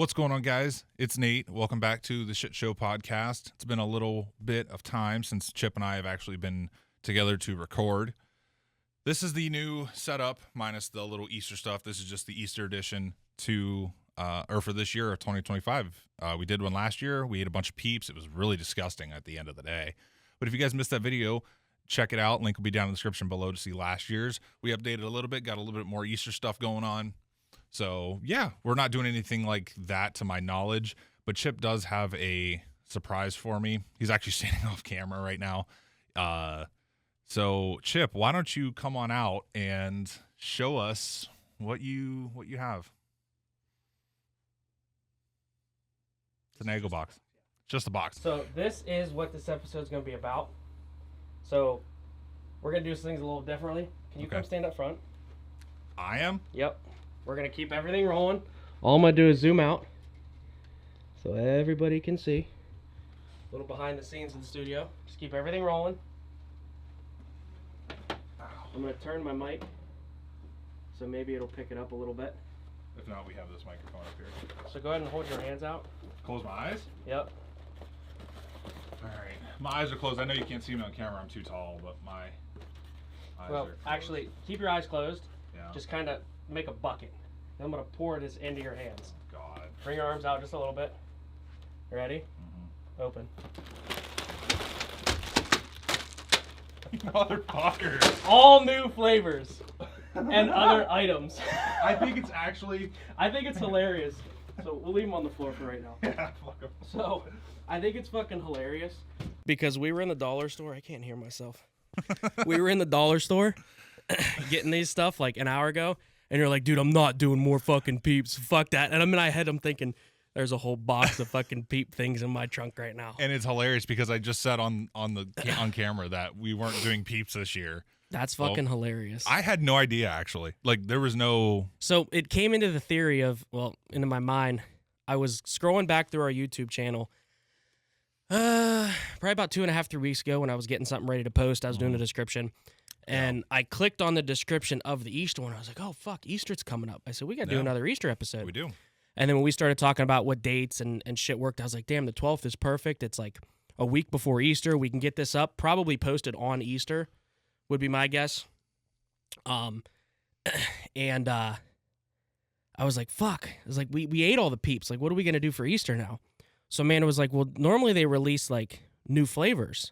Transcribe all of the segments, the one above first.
What's going on, guys? It's Nate. Welcome back to the Shit Show podcast. It's been a little bit of time since Chip and I have actually been together to record. This is the new setup, minus the little Easter stuff. This is just the Easter edition for this year of 2025. We did one last year. We ate a bunch of Peeps. It was really disgusting at the end of the day. But if you guys missed that video, check it out. Link will be down in the description below to see last year's. We updated a little bit, got a little bit more Easter stuff going on. So, yeah, we're not doing anything like that to my knowledge, but Chip does have a surprise for me. He's actually standing off camera right now. So, Chip, why don't you come on out and show us what you have? It's an Eggo box. Just a box. So, this is what this episode's going to be about. So, we're going to do things a little differently. Can you come stand up front? I am? Yep. We're going to keep everything rolling. All I'm going to do is zoom out so everybody can see. A little behind the scenes in the studio. Just keep everything rolling. I'm going to turn my mic so maybe it'll pick it up a little bit. If not, we have this microphone up here. So go ahead and hold your hands out. Close my eyes? Yep. All right. My eyes are closed. I know you can't see me on camera. I'm too tall, but my eyes are closed. Actually, keep your eyes closed. Yeah. Just kind of make a bucket. Then I'm going to pour this into your hands. God. Bring your arms out just a little bit. Ready? Mm-hmm. Open. Motherfucker. All new flavors and other items. I think it's actually... I think it's hilarious. So we'll leave them on the floor for right now. Yeah, fuck 'em. So I think it's fucking hilarious. Because we were in the dollar store. I can't hear myself. We were in the dollar store getting these stuff like an hour ago. And you're like, dude, I'm not doing more fucking Peeps. Fuck that. And in my head, I'm thinking, there's a whole box of fucking Peep things in my trunk right now. And it's hilarious because I just said on camera that we weren't doing Peeps this year. That's fucking hilarious. I had no idea, actually. Like, there was no... So it came into the theory of, into my mind. I was scrolling back through our YouTube channel probably about 2.5, 3 weeks ago when I was getting something ready to post. I was doing a description. And I clicked on the description of the Easter one. I was like, oh, fuck, Easter's coming up. I said, we got to do another Easter episode. We do. And then when we started talking about what dates and shit worked, I was like, damn, the 12th is perfect. It's like a week before Easter. We can get this up, probably posted on Easter, would be my guess. And I was like, fuck. I was like, we ate all the Peeps. Like, what are we going to do for Easter now? So Amanda was like, well, normally they release, like, new flavors.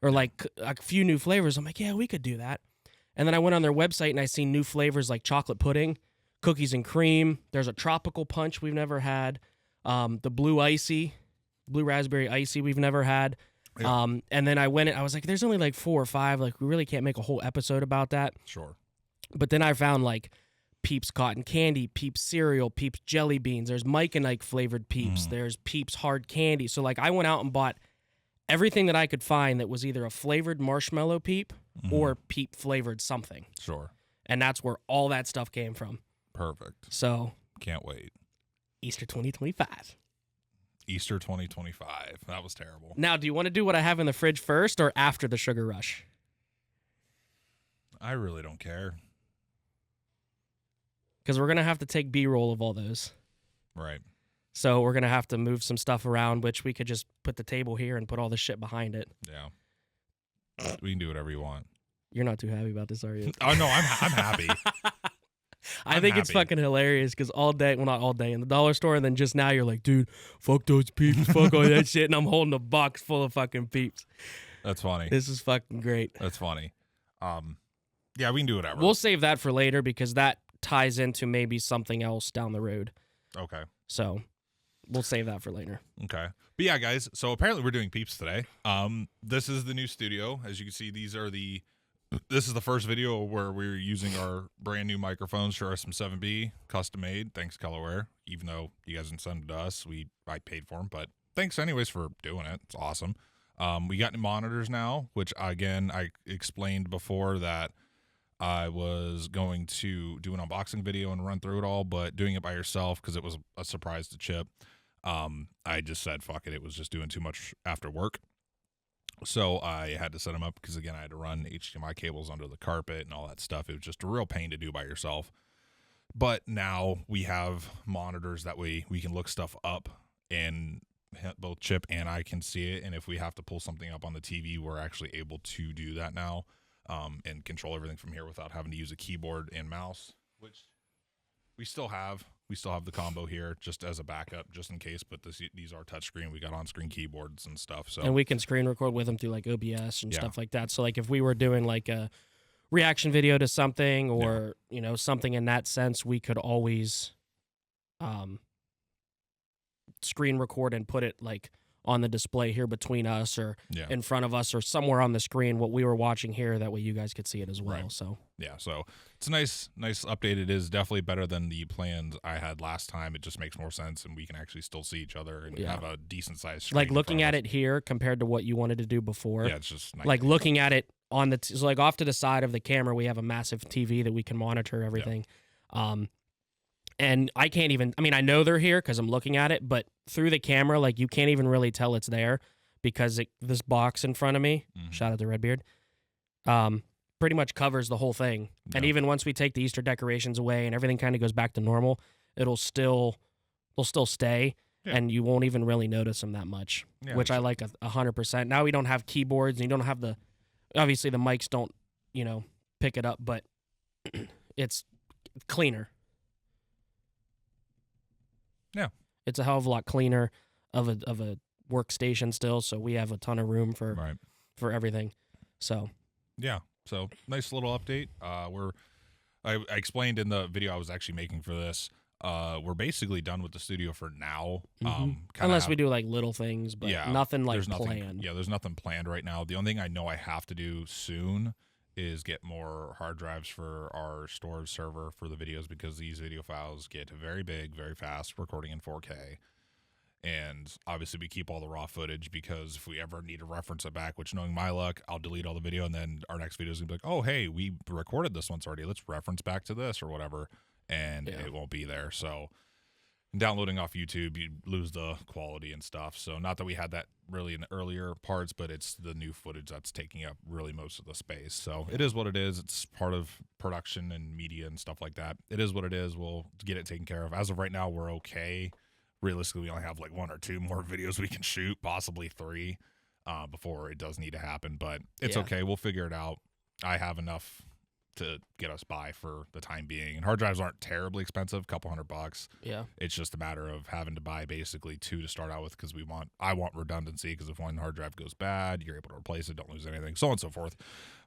Or like a few new flavors. I'm like, yeah, we could do that. And then I went on their website and I seen new flavors like chocolate pudding, cookies and cream. There's a tropical punch we've never had. The blue raspberry icy we've never had. Yeah. And then I was like, there's only like 4 or 5. Like, we really can't make a whole episode about that. Sure. But then I found like Peeps cotton candy, Peeps cereal, Peeps jelly beans. There's Mike and Ike flavored Peeps. There's Peeps hard candy. So like I went out and bought everything that I could find that was either a flavored marshmallow Peep or Peep flavored something. Sure. And that's where all that stuff came from. Perfect. So. Can't wait. Easter 2025. Easter 2025. That was terrible. Now, do you want to do what I have in the fridge first or after the sugar rush? I really don't care. Because we're going to have to take B-roll of all those. Right. So we're going to have to move some stuff around, which we could just put the table here and put all this shit behind it. Yeah. We can do whatever you want. You're not too happy about this, are you? Oh, no, I'm happy. I think it's fucking hilarious because all day, well, not all day, in the dollar store, and then just now you're like, dude, fuck those Peeps, fuck all that shit, and I'm holding a box full of fucking Peeps. That's funny. This is fucking great. That's funny. Yeah, we can do whatever. We'll save that for later because that ties into maybe something else down the road. Okay. So we'll save that for later. Okay. But yeah, guys, so apparently we're doing Peeps today. This is the new studio. As you can see, this is the first video where we're using our brand new microphones. Sure are some 7B, custom made. Thanks, Colorware. Even though you guys didn't send it to us, I paid for them. But thanks anyways for doing it. It's awesome. We got new monitors now, which again, I explained before that I was going to do an unboxing video and run through it all, but doing it by yourself because it was a surprise to Chip. I just said, fuck it. It was just doing too much after work. So I had to set them up because, again, I had to run HDMI cables under the carpet and all that stuff. It was just a real pain to do by yourself. But now we have monitors that we can look stuff up, and both Chip and I can see it. And if we have to pull something up on the TV, we're actually able to do that now, and control everything from here without having to use a keyboard and mouse, which we still have. We still have the combo here just as a backup, just in case. But these are touchscreen. We got on-screen keyboards and stuff. So and we can screen record with them through like OBS and stuff like that. So like if we were doing like a reaction video to something or you know something in that sense, we could always screen record and put it like on the display here between us or in front of us or somewhere on the screen what we were watching here. That way you guys could see it as well. Right. So so it's a nice update. It is definitely better than the plans I had last time. It just makes more sense, and we can actually still see each other and have a decent sized screen. Like looking at it here compared to what you wanted to do before. Yeah, it's just nice. Like looking at it on the so like off to the side of the camera, we have a massive TV that we can monitor everything. And I can't even, I mean, I know they're here because I'm looking at it, but through the camera, like you can't even really tell it's there because this box in front of me, shout out to Redbeard, pretty much covers the whole thing. Yeah. And even once we take the Easter decorations away and everything kind of goes back to normal, they'll still stay and you won't even really notice them that much, which I like 100%. Now we don't have keyboards and you don't have obviously the mics don't, you know, pick it up, but it's cleaner. Yeah, it's a hell of a lot cleaner of a workstation still, so we have a ton of room for everything. So so nice little update. I explained in the video I was actually making for this. We're basically done with the studio for now. Unless we do like little things, but nothing like planned. There's nothing planned right now. The only thing I know I have to do soon is get more hard drives for our storage server for the videos, because these video files get very big, very fast, recording in 4K. And obviously we keep all the raw footage, because if we ever need to reference it back, which knowing my luck, I'll delete all the video, and then our next video is going to be like, oh, hey, we recorded this once already. Let's reference back to this or whatever. And it won't be there. So downloading off YouTube, you lose the quality and stuff. So not that we had that really in the earlier parts, but it's the new footage that's taking up really most of the space. So it is what it is. It's part of production and media and stuff like that. It is what it is. We'll get it taken care of. As of right now, we're okay. Realistically, we only have like 1 or 2 more videos we can shoot, possibly 3, before it does need to happen. But it's okay. We'll figure it out. I have enough to get us by for the time being. And hard drives aren't terribly expensive, couple $100. Yeah. It's just a matter of having to buy basically 2 to start out with, because I want redundancy, because if one hard drive goes bad, you're able to replace it, don't lose anything, so on and so forth.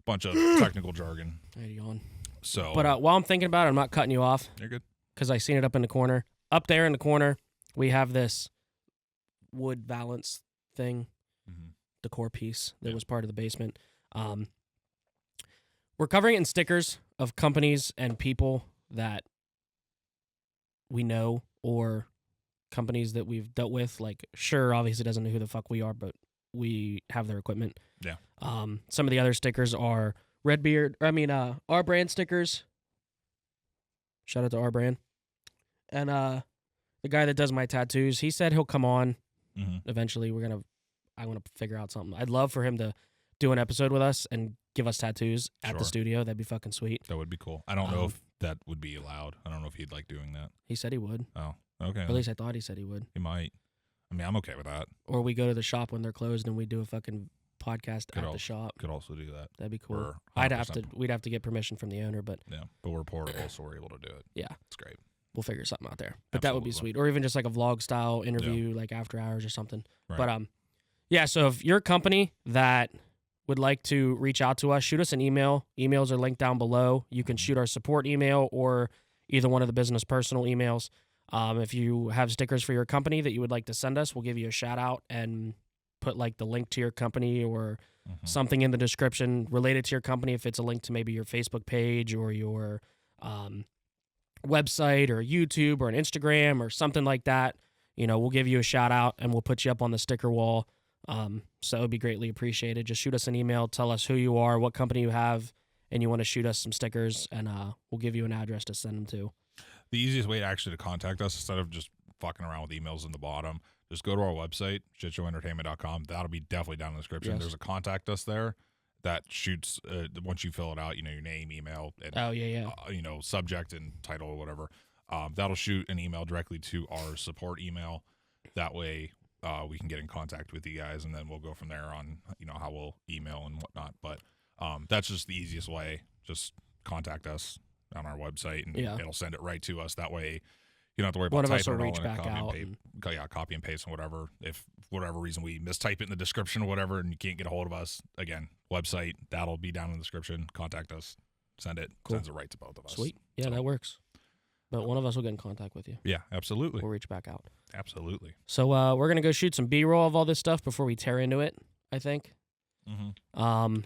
Bunch of technical jargon. There you go. So, but while I'm thinking about it, I'm not cutting you off. You're good. Because I seen it up in the corner. Up there in the corner, we have this wood valance thing, decor piece that was part of the basement. We're covering it in stickers of companies and people that we know, or companies that we've dealt with. Like, sure, obviously doesn't know who the fuck we are, but we have their equipment. Yeah. Some of the other stickers are our brand stickers. Shout out to our brand. And the guy that does my tattoos, he said he'll come on eventually. I want to figure out something. I'd love for him to do an episode with us and give us tattoos at the studio. That'd be fucking sweet. That would be cool. I don't know if that would be allowed. I don't know if he'd like doing that. He said he would. Oh, okay. Or at least I thought he said he would. He might. I mean, I'm okay with that. Or we go to the shop when they're closed and we do a fucking podcast at the shop. Could also do that. That'd be cool. We'd have to get permission from the owner, but but we're portable, so we're able to do it. Yeah, it's great. We'll figure something out there. But that would be sweet. Or even just like a vlog style interview, like after hours or something. Right. But so if you're a company that would like to reach out to us, shoot us an email. Emails are linked down below. You can shoot our support email or either one of the business personal emails. If you have stickers for your company that you would like to send us, we'll give you a shout out and put like the link to your company or something in the description related to your company. If it's a link to maybe your Facebook page or your website or YouTube or an Instagram or something like that, we'll give you a shout out and we'll put you up on the sticker wall. So it would be greatly appreciated. Just shoot us an email, tell us who you are, what company you have, and you want to shoot us some stickers, and we'll give you an address to send them to. The easiest way to contact us, instead of just fucking around with emails in the bottom, just go to our website, shitshowentertainment.com. That'll be definitely down in the description. Yes. There's a contact us there. that shoots once you fill it out, your name, email, and Oh yeah. subject and title or whatever. That'll shoot an email directly to our support email. That way, we can get in contact with you guys, and then we'll go from there on, how we'll email and whatnot. But that's just the easiest way. Just contact us on our website, and it'll send it right to us. That way, you don't have to worry about One of us typing will it all reach in a back out. copy and paste and whatever. If for whatever reason we mistype it in the description or whatever, and you can't get a hold of us, again, website, that'll be down in the description. Contact us, send it, Cool. sends it right to both of us. Sweet. Yeah, that works. But one of us will get in contact with you. Yeah, absolutely. We'll reach back out. Absolutely. So we're gonna go shoot some B-roll of all this stuff before we tear into it, I think. Mm-hmm.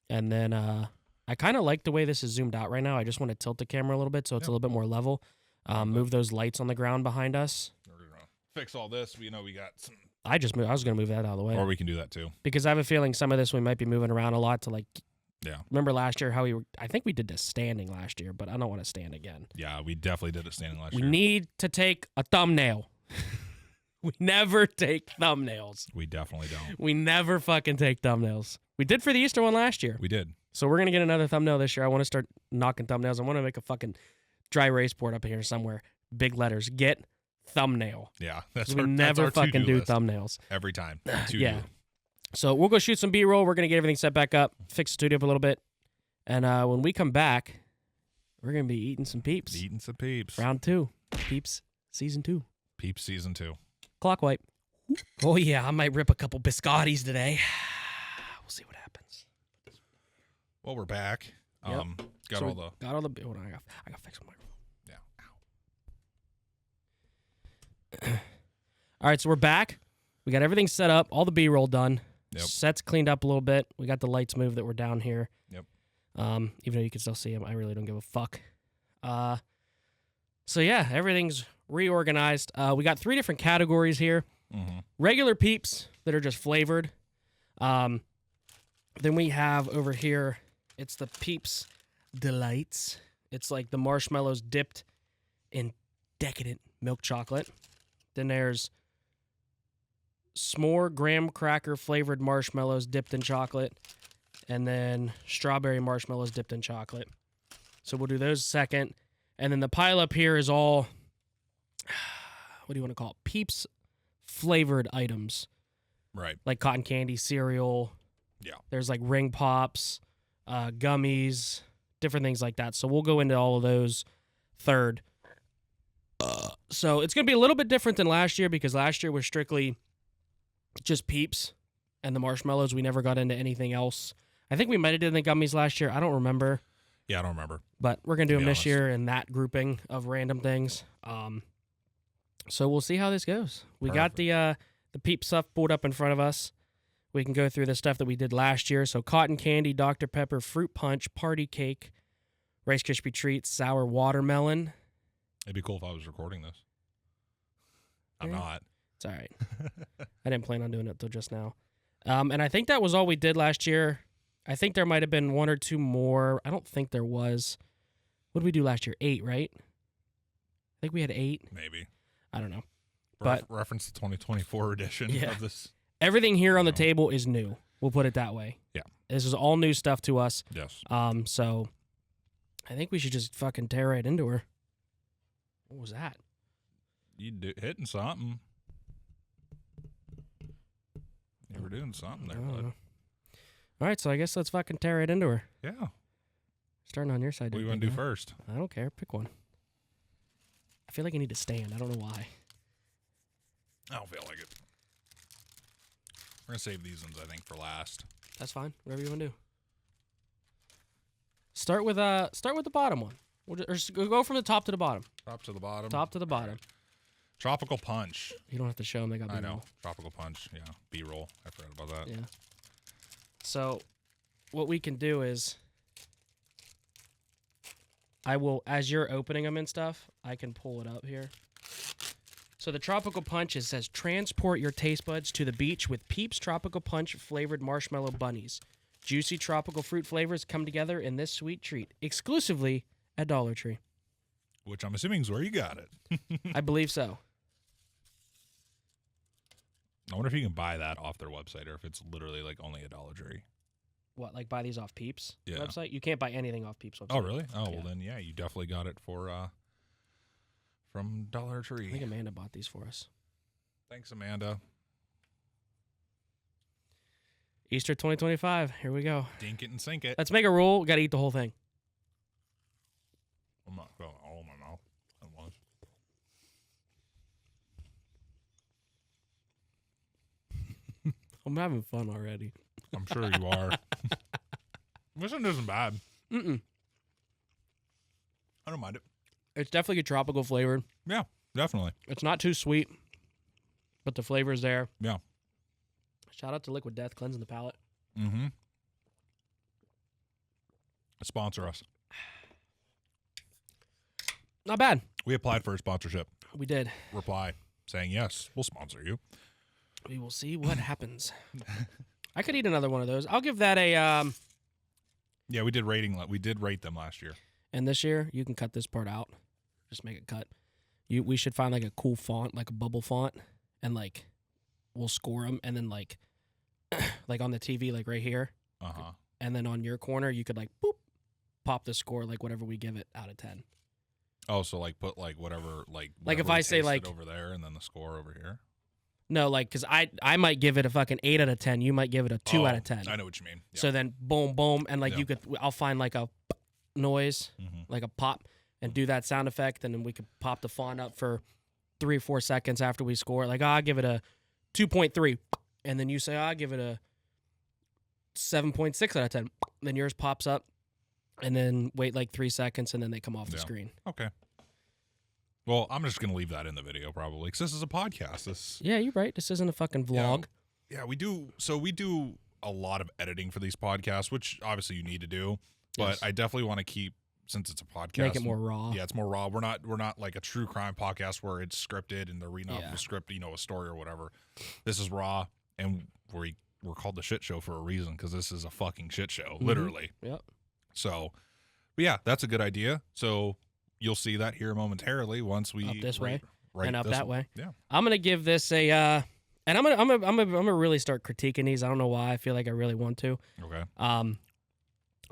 And then I kind of like the way this is zoomed out right now. I just want to tilt the camera a little bit so it's a little bit more level. Move those lights on the ground behind us. We're gonna fix all this. We got some. I was gonna move that out of the way. Or we can do that too. Because I have a feeling some of this we might be moving around a lot to like. Yeah. Remember last year how I think we did this standing last year, but I don't want to stand again. Yeah, we definitely did it standing last We year. need to take a thumbnail. We never take thumbnails. We definitely don't. We never fucking take thumbnails. We did for the Easter one last year. We did. So we're going to get another thumbnail this year. I want to start knocking thumbnails. I want to make a fucking dry erase board up here somewhere. Big letters. Get thumbnail. Yeah. That's We our, never that's our fucking to-do do list. thumbnails. Every time. Yeah. So we'll go shoot some B-roll. We're going to get everything set back up, fix the studio up a little bit. And when we come back, we're going to be eating some Peeps. Eating some Peeps. Round 2. Peeps Season 2. Peeps Season 2. Clock wipe. Oh, yeah. I might rip a couple biscottis today. We'll see what happens. Well, we're back. Yep. Got So all the... Hold on. I got to fix my microphone. Yeah. All right, so we're back. We got everything set up. All the B-roll done. Yep. Set's cleaned up a little bit. We got the lights moved that were down here. Yep. Even though you can still see them, I really don't give a fuck. So yeah, everything's reorganized. We got 3 different categories here. Mm-hmm. Regular Peeps that are just flavored. Then we have over here, it's the Peeps Delights. It's like the marshmallows dipped in decadent milk chocolate. Then there's s'more graham cracker flavored marshmallows dipped in chocolate. And then strawberry marshmallows dipped in chocolate. So we'll do those second. And then the pile up here is all, what do you want to call it? Peeps flavored items. Right. Like cotton candy, cereal. Yeah. There's like ring pops, gummies, different things like that. So we'll go into all of those third. So it's going to be a little bit different than last year because last year was strictly just Peeps and the marshmallows. We never got into anything else. I think we might have done the gummies last year. I don't remember. Yeah, I don't remember. But we're going to do them this honest. year in that grouping of random things. So we'll see how this goes. We got the Peep stuff pulled up in front of us. We can go through the stuff that we did last year. So cotton candy, Dr. Pepper, fruit punch, party cake, Rice Krispie treats, sour watermelon. It'd be cool if I was recording this. I'm Yeah. not. It's all right. I didn't plan on doing it till just now. And I think that was all we did last year. I think there might have been 1 or 2 more. I don't think there was. What did we do last year? 8, right? I think we had 8. Maybe. I don't know. But reference the 2024 edition Yeah. of this. everything here on the table is new. We'll put it that way. Yeah. This is all new stuff to us. Yes. So I think we should just fucking tear right into her. What was that? You hitting something. You were doing something there, bud. All right, so I guess let's fucking tear right into her. Yeah. Starting on your side. What do you want to do first? I don't care. Pick one. I feel like I need to stand. I don't know why. I don't feel like it. We're going to save these ones, I think, for last. That's fine. Whatever you want to do. Start with the bottom one. We'll just go from the top to the bottom. Top to the bottom. Top to the bottom. Right. Tropical Punch. You don't have to show them. They got I know. B-roll. Tropical Punch. Yeah. B-roll. I forgot about that. Yeah. So what we can do is I will, as you're opening them and stuff, I can pull it up here. So the Tropical Punch, it says, transport your taste buds to the beach with Peeps Tropical Punch flavored marshmallow bunnies. Juicy tropical fruit flavors come together in this sweet treat, exclusively at Dollar Tree. Which I'm assuming is where you got it. I believe so. I wonder if you can buy that off their website or if it's literally like only a Dollar Tree. like buy these off Peeps Yeah. website. You can't buy anything off Peeps website. Oh, really? Oh, Yeah. well then, yeah, you definitely got it for from Dollar I Tree. think Amanda bought these for us. Thanks, Amanda. Easter 2025. Here we go. Dink it and sink it. Let's make a rule. Got to eat the whole thing. I'm not going all in my mouth at once. I'm having fun already. I'm sure you are. This one isn't bad. Mm-mm. I don't mind it. It's definitely a tropical flavor. Yeah, definitely. It's not too sweet, but the flavor's there. Yeah. Shout out to Liquid Death, cleansing the palate. Mm-hmm. Sponsor us. Not bad. We applied for a sponsorship. We did. Reply saying yes, we'll sponsor you. We will see what happens. I could eat another one of those. I'll give that a Yeah, we did rate them last year. and this year you can cut this part out. Just make it cut. We should find like a cool font, like a bubble font, and like we'll score them, and then like like on the TV, like right here, Uh-huh. and then on your corner you could like boop pop the score, like whatever we give it out of 10. Oh, so like put like whatever Like if whatever I we say, tasted like- over there and then the score over here. No, like because I might give it a fucking 8 out of 10. You might give it a 2 out of 10. I know what you mean. Yeah. So then boom, boom, and like Yeah. you could, I'll find like a noise, Mhm. like a pop, and do that sound effect, and then we could pop the font up for 3 or 4 seconds after we score. Like, I'll give it a 2.3, and then you say, I'll give it a 7.6 out of 10. Then yours pops up, and then wait like 3 seconds, and then they come off the Yeah. screen. Okay. Well, I'm just gonna leave that in the video probably because this is a podcast. This Yeah, you're right. This isn't a fucking vlog. Yeah, we do. So we do a lot of editing for these podcasts, which obviously you need to do. But Yes. I definitely want to keep, since it's a podcast, Make it more raw. Yeah, it's more raw. We're not like a true crime podcast where it's scripted and they're reading off Yeah. the script, a story or whatever. We're called the shit show for a reason because this is a fucking shit show, literally. Yep. So, but yeah, that's a good idea. So you'll see that here momentarily once we Up this way right and up this that way. Yeah. I'm gonna give this a, and I'm gonna really start critiquing these. I don't know why. I feel like I really want to. Okay. I'm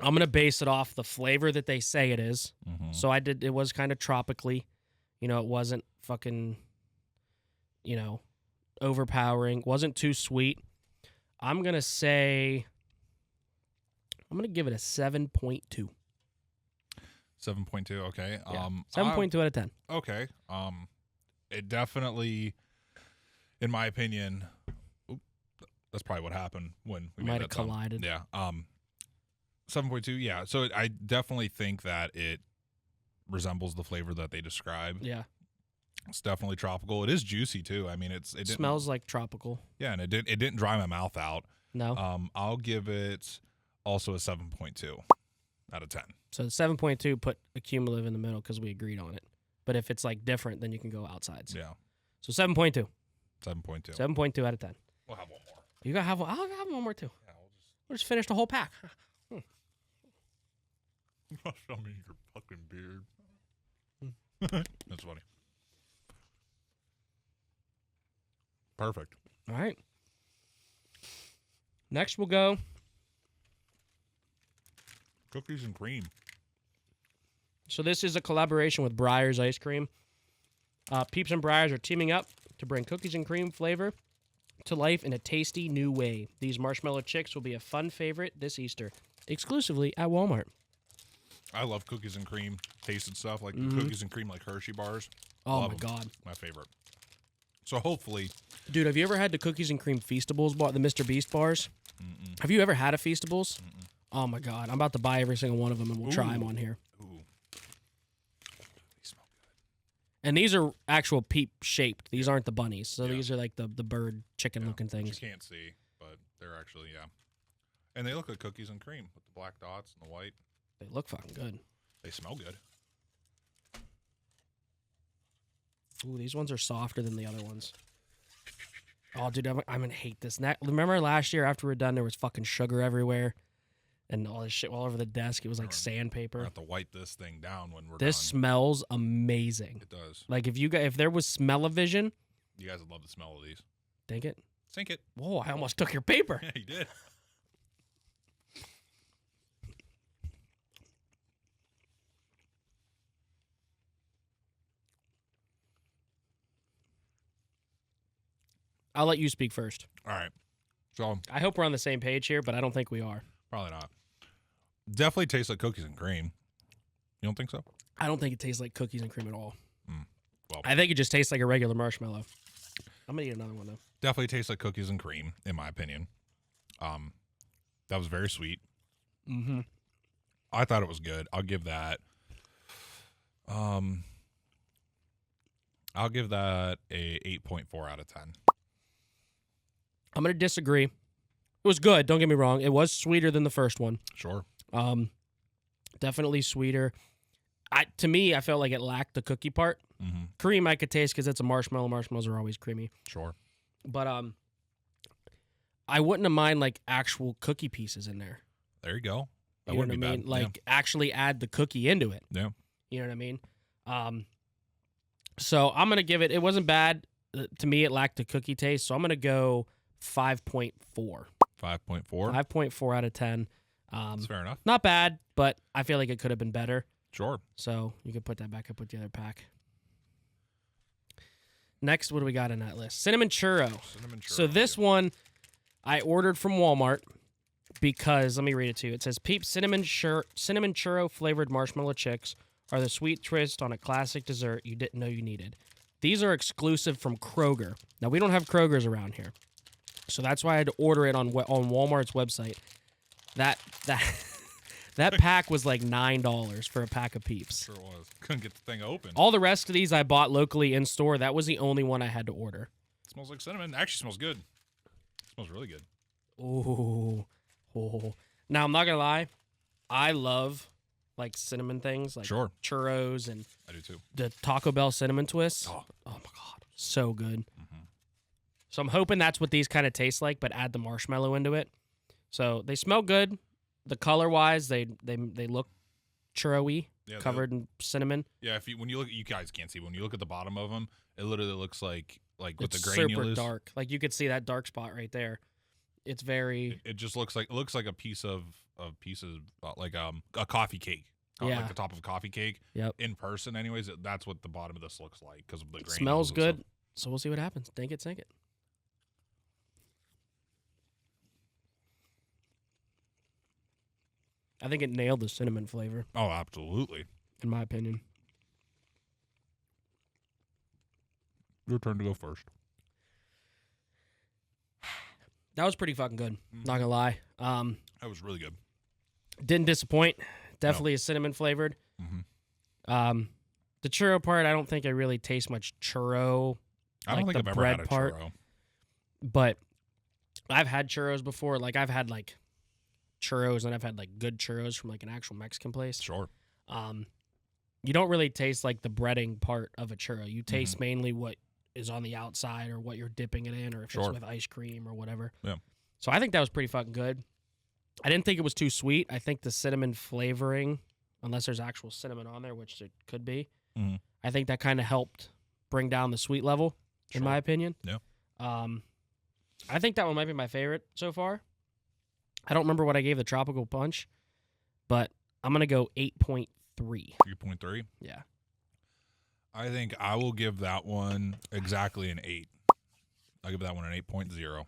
gonna base it off the flavor that they say it is. Mm-hmm. So it was kind of tropically, it wasn't fucking, overpowering. Wasn't too sweet. I'm gonna give it a 7.2. 7.2. Okay. Yeah. 7.2 out of 10. Okay. It definitely, in my opinion, that's probably what happened when we Might made have that sound. collided. Yeah. 7.2. Yeah. So I definitely think that it resembles the flavor that they describe. Yeah. It's definitely tropical. It is juicy too. I mean, it didn't, Smells like tropical. Yeah, and it didn't dry my mouth out. No. I'll give it also a 7.2 out of 10. So 7.2, put a cumulative in the middle because we agreed on it. But if it's like different, then you can go outsides. Yeah. So 7.2. 7.2. 7.2 out of 10. We'll have one more. You gotta have one. I'll have one more too. Yeah, We'll just finish the whole pack. Show me your fucking beard. That's funny. Perfect. All right. Next we'll go. Cookies and cream. So this is a collaboration with Breyers Ice Cream. Peeps and Breyers are teaming up to bring cookies and cream flavor to life in a tasty new way. These marshmallow chicks will be a fun favorite this Easter, exclusively at Walmart. I love cookies and cream tasted stuff, like cookies and cream, like Hershey bars. Oh Love my 'em. God. My favorite. So hopefully, Dude, have you ever had the cookies and cream Feastables, the Mr. Beast bars? Have you ever had a Feastables? Oh my God. I'm about to buy every single one of them and we'll try them on here. ooh, they smell good. And these are actual peep shaped. These aren't the bunnies. So these are like the bird chicken looking Which things. you can't see, but they're actually, yeah. And they look like cookies and cream with the black dots and the white. They look fucking good. They smell good. Ooh, these ones are softer than the other ones. Oh, dude, I'm gonna hate this. Remember last year after we were done, there was fucking sugar everywhere, and all this shit all over the desk. It was like I sandpaper. have to wipe this thing down when we're This done. smells amazing. It does. Like if there was smell-o-vision, You guys would love the smell of these. think it. Sink it. Whoa, I almost took your paper. Yeah, you did. I'll let you speak first. All right. So I hope we're on the same page here, but I don't think we are. probably not. Definitely tastes like cookies and cream. You don't think so? I don't think it tastes like cookies and cream at all. Well, I think it just tastes like a regular marshmallow. I'm going to eat another one, though. definitely tastes like cookies and cream, in my opinion. That was very sweet. Mm-hmm. I thought it was good. I'll give that. I'll give that a 8.4 out of 10. I'm going to disagree. It was good. Don't get me wrong. It was sweeter than the first one. Sure. Definitely sweeter. To me, I felt like it lacked the cookie part. Mm-hmm. Cream I could taste because it's a marshmallow. Marshmallows are always creamy. Sure. But I wouldn't have mind like actual cookie pieces in there. There you go. That You know wouldn't what I be mean? bad. Like actually add the cookie into it. Yeah. You know what I mean? So I'm gonna give it. It wasn't bad to me. It lacked the cookie taste. So I'm gonna go 5.4. 5.4. 5.4 out of 10. That's fair enough. Not bad, but I feel like it could have been better. Sure. So you could put that back up with the other pack. Next, what do we got in that list? Cinnamon churro. Cinnamon churro. So this one I ordered from Walmart because, let me read it to you. It says, Peeps cinnamon churro flavored marshmallow chicks are the sweet twist on a classic dessert you didn't know you needed. These are exclusive from Kroger. Now, we don't have Krogers around here. So that's why I had to order it on Walmart's website. That pack was like $9 for a pack of Peeps. Sure was. Couldn't get the thing open. All the rest of these I bought locally in store. That was the only one I had to order. It smells like cinnamon. Actually smells good. It smells really good. Ooh. Oh. Now, I'm not going to lie. I love like cinnamon things like Sure. churros and I do too. the Taco Bell cinnamon twists. Oh. Oh my God. So good. Mm-hmm. So I'm hoping that's what these kind of taste like, but add the marshmallow into it. So they smell good. The color wise, they look churro-y, Yeah, covered in cinnamon. Yeah, when you look, you guys can't see. When you look at the bottom of them, it literally looks like with It's the super granules. dark. Like you could see that dark spot right there. It's very It just looks like a piece of pieces like a coffee cake. Yeah. Like the top of a coffee cake. Yep. In person, anyways, that's what the bottom of this looks like because of the granules. smells and good. stuff. So we'll see what happens. Dink it, sink it. I think it nailed the cinnamon flavor, Oh, absolutely. in my opinion. Your turn to go first. That was pretty fucking good. Not gonna lie. That was really good. Didn't disappoint. Definitely a cinnamon flavored. Mm-hmm. The churro part, I don't think I really taste much churro. I don't Like think the I've ever bread had a part. churro. But I've had churros before. Like I've had like churros and I've had like good churros from like an actual Mexican place. Sure. You don't really taste like the breading part of a churro. You taste mainly what is on the outside or what you're dipping it in or if Sure. it's with ice cream or whatever. Yeah. So I think that was pretty fucking good. I didn't think it was too sweet. I think the cinnamon flavoring, unless there's actual cinnamon on there, which there could be, Mhm. I think that kind of helped bring down the sweet level, in Sure. my opinion. Yeah. I think that one might be my favorite so far. I don't remember what I gave the tropical punch, but I'm going to go 8.3. 3.3. Yeah. I think I will give that one exactly an 8. I'll give that one an 8.0.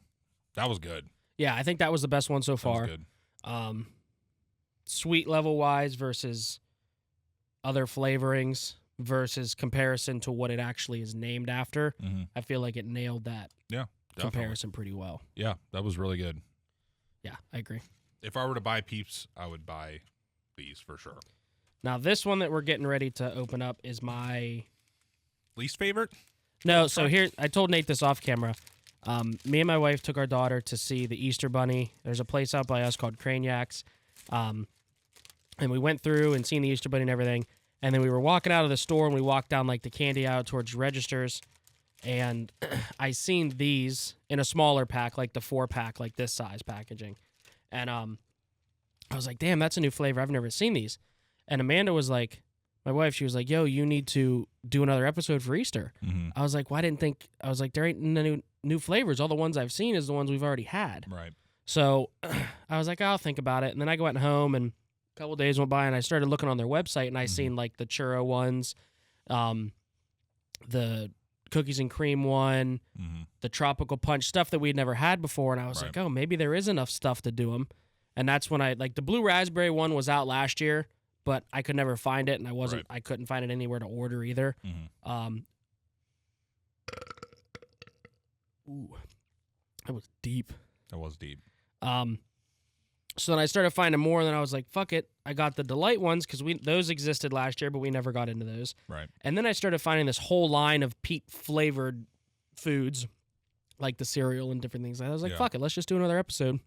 That was good. Yeah, I think that was the best one so That was far. good. Sweet level wise versus other flavorings versus comparison to what it actually is named after. Mm-hmm. I feel like it nailed that Yeah. Definitely. comparison pretty well. Yeah, that was really good. Yeah, I agree. If I were to buy Peeps, I would buy these for sure. Now, this one that we're getting ready to open up is my... Least favorite? No, so here, I told Nate this off camera. Me and my wife took our daughter to see the Easter Bunny. There's a place out by us called Craniacs. And we went through and seen the Easter Bunny and everything. And then we were walking out of the store and we walked down like the candy aisle towards registers. And I seen these in a smaller pack, like the 4-pack, like this size packaging. And I was like, damn, that's a new flavor. I've never seen these. And Amanda was like, my wife, she was like, yo, you need to do another episode for Easter. Mm-hmm. I was like, well, I was like, there ain't no new flavors. All the ones I've seen is the ones we've already had. Right. So I was like, I'll think about it. And then I went home and a couple days went by and I started looking on their website and I seen like the churro ones, the cookies and cream one, the tropical punch, stuff that we'd never had before. And I was like, oh, maybe there is enough stuff to do them. And that's when the blue raspberry one was out last year, but I could never find it, and I couldn't find it anywhere to order either. Ooh, that was deep. That was deep. So then I started finding more, and then I was like, fuck it. I got the Delight ones because those existed last year, but we never got into those. Right. And then I started finding this whole line of Peep-flavored foods, like the cereal and different things. I was like, fuck it, let's just do another episode.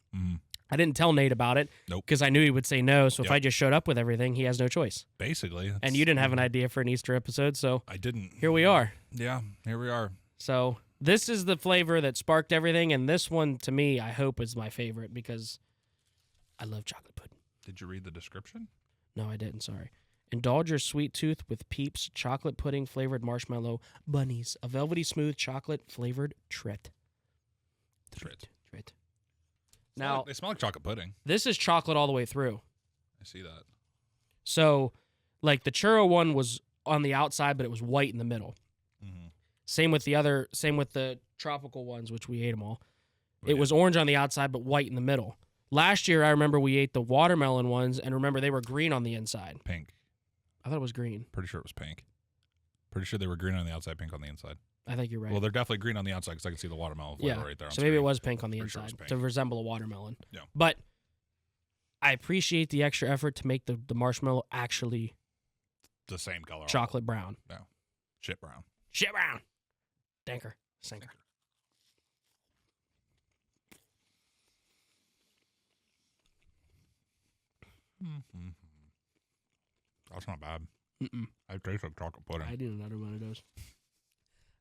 I didn't tell Nate about it because I knew he would say no, so if I just showed up with everything, he has no choice. Basically. And you didn't have an idea for an Easter episode, so I didn't. Here we are. Yeah, here we are. So this is the flavor that sparked everything, and this one, to me, I hope is my favorite because I love chocolate pudding. Did you read the description? No, I didn't. Sorry. Indulge your sweet tooth with Peeps chocolate pudding flavored marshmallow bunnies, a velvety smooth chocolate flavored treat. Treat. Now they smell like chocolate pudding. This is chocolate all the way through. I see that. So, like the churro one was on the outside, but it was white in the middle. Same with the tropical ones, which we ate them all. It was orange on the outside, but white in the middle. Last year, I remember we ate the watermelon ones, and remember they were green on the inside. Pink. I thought it was green. Pretty sure it was pink. Pretty sure they were green on the outside, pink on the inside. I think you're right. Well, they're definitely green on the outside because I can see the watermelon flavor right there. So maybe it was pink on the inside to resemble a watermelon. Yeah. But I appreciate the extra effort to make the marshmallow actually the same color. Chocolate brown. No. Shit brown. Shit brown. Danker. Sinker. That's not bad. It tastes like chocolate pudding. I need another one of those.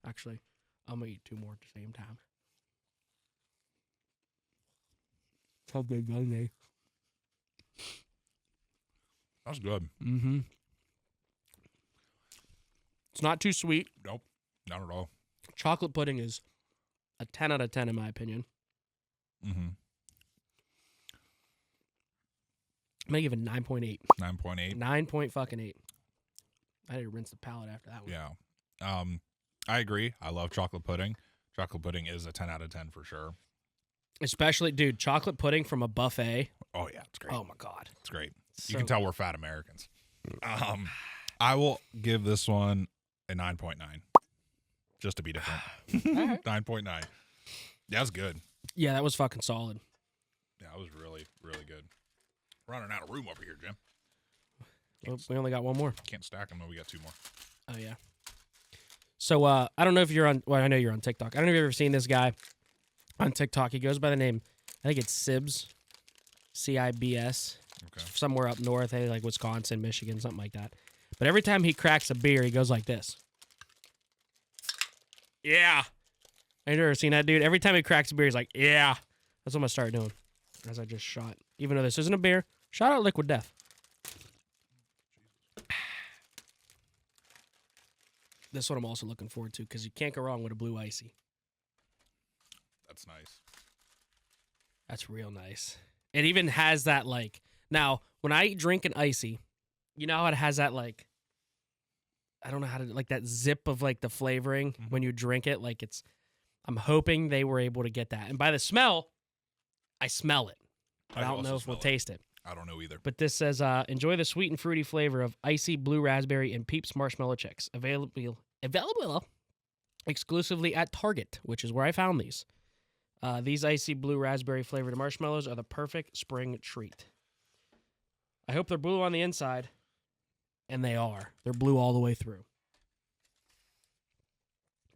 Actually, I'm going to eat two more at the same time. How big are they? That's good. It's not too sweet. Nope. Not at all. Chocolate pudding is a 10 out of 10 in my opinion. I'm going to give it 9.8. 9.8? 9.8. I had to rinse the palate after that one. Yeah. I agree. I love chocolate pudding. Chocolate pudding is a 10 out of 10 for sure. Especially, dude, chocolate pudding from a buffet. Oh, yeah. It's great. Oh, my God. It's great. You can tell we're fat Americans. I will give this one a 9.9. Just to be different. 9.9. Yeah, that's good. Yeah, that was fucking solid. Yeah, it was really, really good. Running out of room over here, Jim. Well, we only got one more. Can't stack them, but we got two more. Oh, yeah. So, I don't know if you're on... Well, I know you're on TikTok. I don't know if you've ever seen this guy on TikTok. He goes by the name... I think it's Cibs. C-I-B-S. Okay. Somewhere up north, like Wisconsin, Michigan, something like that. But every time he cracks a beer, he goes like this. Yeah. Have you ever seen that, dude? Every time he cracks a beer, he's like, yeah. That's what I'm going to start doing. As I just shot. Even though this isn't a beer, shout out Liquid Death. This one I'm also looking forward to because you can't go wrong with a blue icy. That's nice. That's real nice. It even has that, like... Now, when I drink an icy, you know how it has that, like... I don't know how to... Like, that zip of, like, the flavoring when you drink it. Like, it's... I'm hoping they were able to get that. And by the smell, I smell it. I don't know if we'll taste it. I don't know either. But this says, enjoy the sweet and fruity flavor of icy blue raspberry and Peeps marshmallow chicks. Available exclusively at Target, which is where I found these. These icy blue raspberry flavored marshmallows are the perfect spring treat. I hope they're blue on the inside. And they are. They're blue all the way through.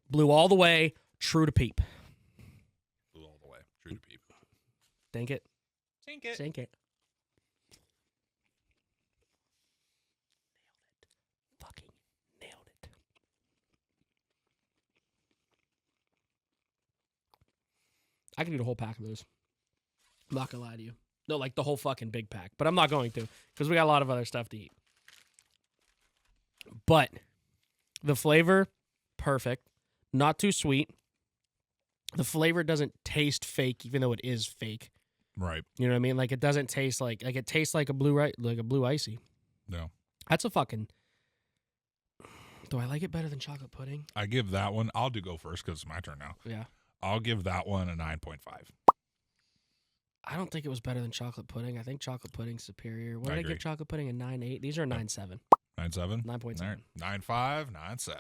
Blue all the way, true to Peep. Blue all the way, true to Peep. Think it. Sink it. Sink it. Fucking nailed it. I can eat a whole pack of those. I'm not gonna lie to you. No, like the whole fucking big pack. But I'm not going to, because we got a lot of other stuff to eat. But the flavor, perfect. Not too sweet. The flavor doesn't taste fake, even though it is fake. Right. You know what I mean? Like it doesn't taste like it tastes like a blue icy. No. That's a fucking Do I like it better than chocolate pudding? I give that one. I'll go first because it's my turn now. Yeah. I'll give that one a 9.5. I don't think it was better than chocolate pudding. I think chocolate pudding's superior. What I did I agree. give chocolate pudding? A 9.8. These are 9.7. 9.7? 9.7. All right. 9.5, 9.7.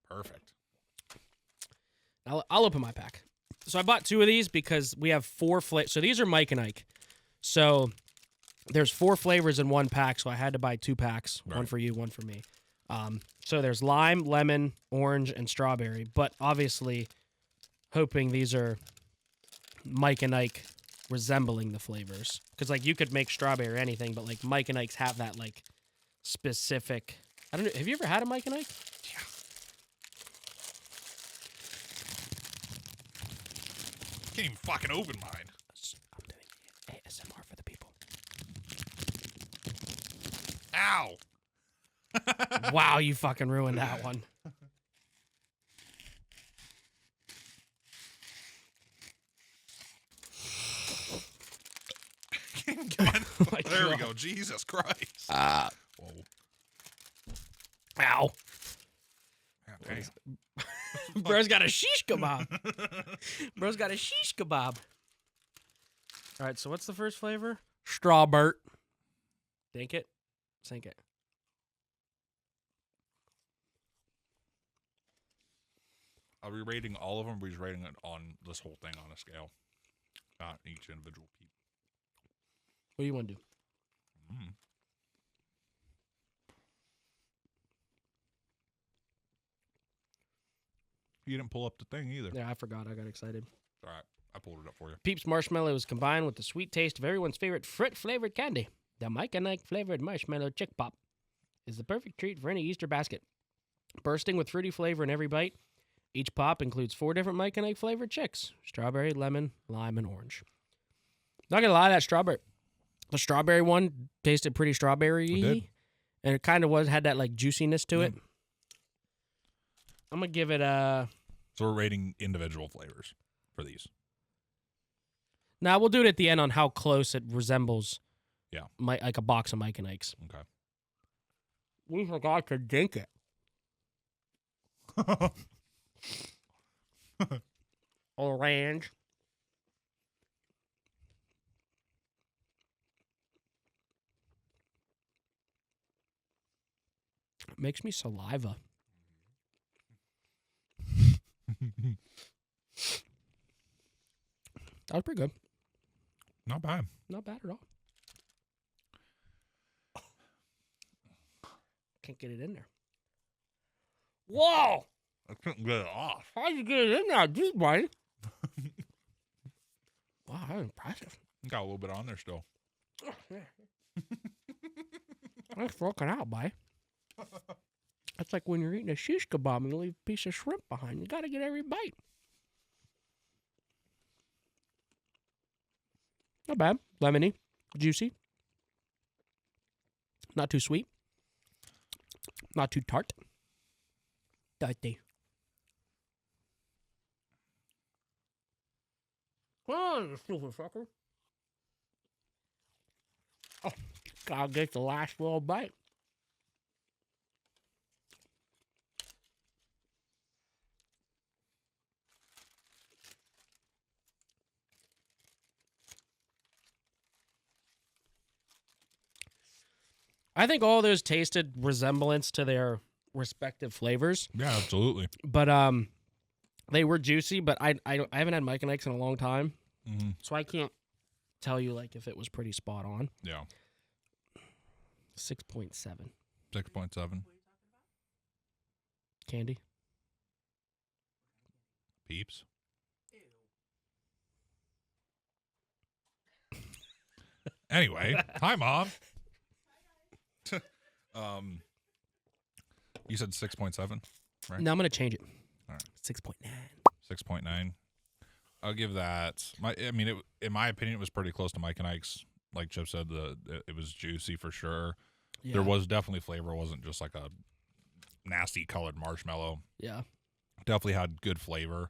Perfect. I'll open my pack. So I bought 2 of these because we have 4 flavors. So these are Mike and Ike. So there's 4 flavors in one pack, so I had to buy 2 packs. Right. One for you, one for me. So there's lime, lemon, orange, and strawberry. But obviously, hoping these are Mike and Ike resembling the flavors. Because, like, you could make strawberry or anything, but, like, Mike and Ike's have that, like, specific... I don't know. Have you ever had a Mike and Ike? Yeah. Can't even fucking open mine. I'm doing ASMR for the people. Ow! Wow, you fucking ruined that one. Come on. My There we God. go. Jesus Christ. Whoa. Ow. God damn. Bro's got a shish kebab. Bro's got a shish kebab. All right, so what's the first flavor? Strawbert. Think it. Sink it. Are we rating all of them? Or are we just rating it on this whole thing on a scale? Not each individual peep. What do you want to do? You didn't pull up the thing either. Yeah, I forgot. I got excited. All right. I pulled it up for you. Peeps marshmallow is combined with the sweet taste of everyone's favorite fruit-flavored candy. The Mike and Ike flavored marshmallow chick pop is the perfect treat for any Easter basket. Bursting with fruity flavor in every bite, each pop includes 4 different Mike and Ike flavored chicks: strawberry, lemon, lime, and orange. Not gonna lie, the strawberry one tasted pretty strawberry-y, It did. and it kind of had that like juiciness to it. I'm gonna give it a. So we're rating individual flavors for these. Now we'll do it at the end on how close it resembles. Yeah. Like a box of Mike and Ike's. Okay. We forgot to drink it. Orange. It makes me saliva. That was pretty good. Not bad. Not bad at all. Can't get it in there. Whoa! I couldn't get it off. How'd you get it in there, dude, buddy? Wow, that was impressive. Got a little bit on there still. That's broken out, buddy. That's like when you're eating a shish kebab and you leave a piece of shrimp behind. You gotta get every bite. Not bad. Lemony. Juicy. Not too sweet. Not too tart. Dirty. Come on, you stupid fucker. Oh, gotta get the last little bite. I think all those tasted resemblance to their respective flavors, Yeah, absolutely. but they were juicy. But I haven't had Mike and Ike's in a long time, so I can't tell you like if it was pretty spot on. Yeah. 6.7 6.7. candy. Peeps. Anyway, hi, Mom. You said 6.7, right? No, I'm gonna change it. All right. 6.9. 6.9. I'll give that. In my opinion, it was pretty close to Mike and Ike's. Like Chip said, it was juicy for sure. Yeah. There was definitely flavor. It wasn't just like a nasty colored marshmallow. Yeah. Definitely had good flavor.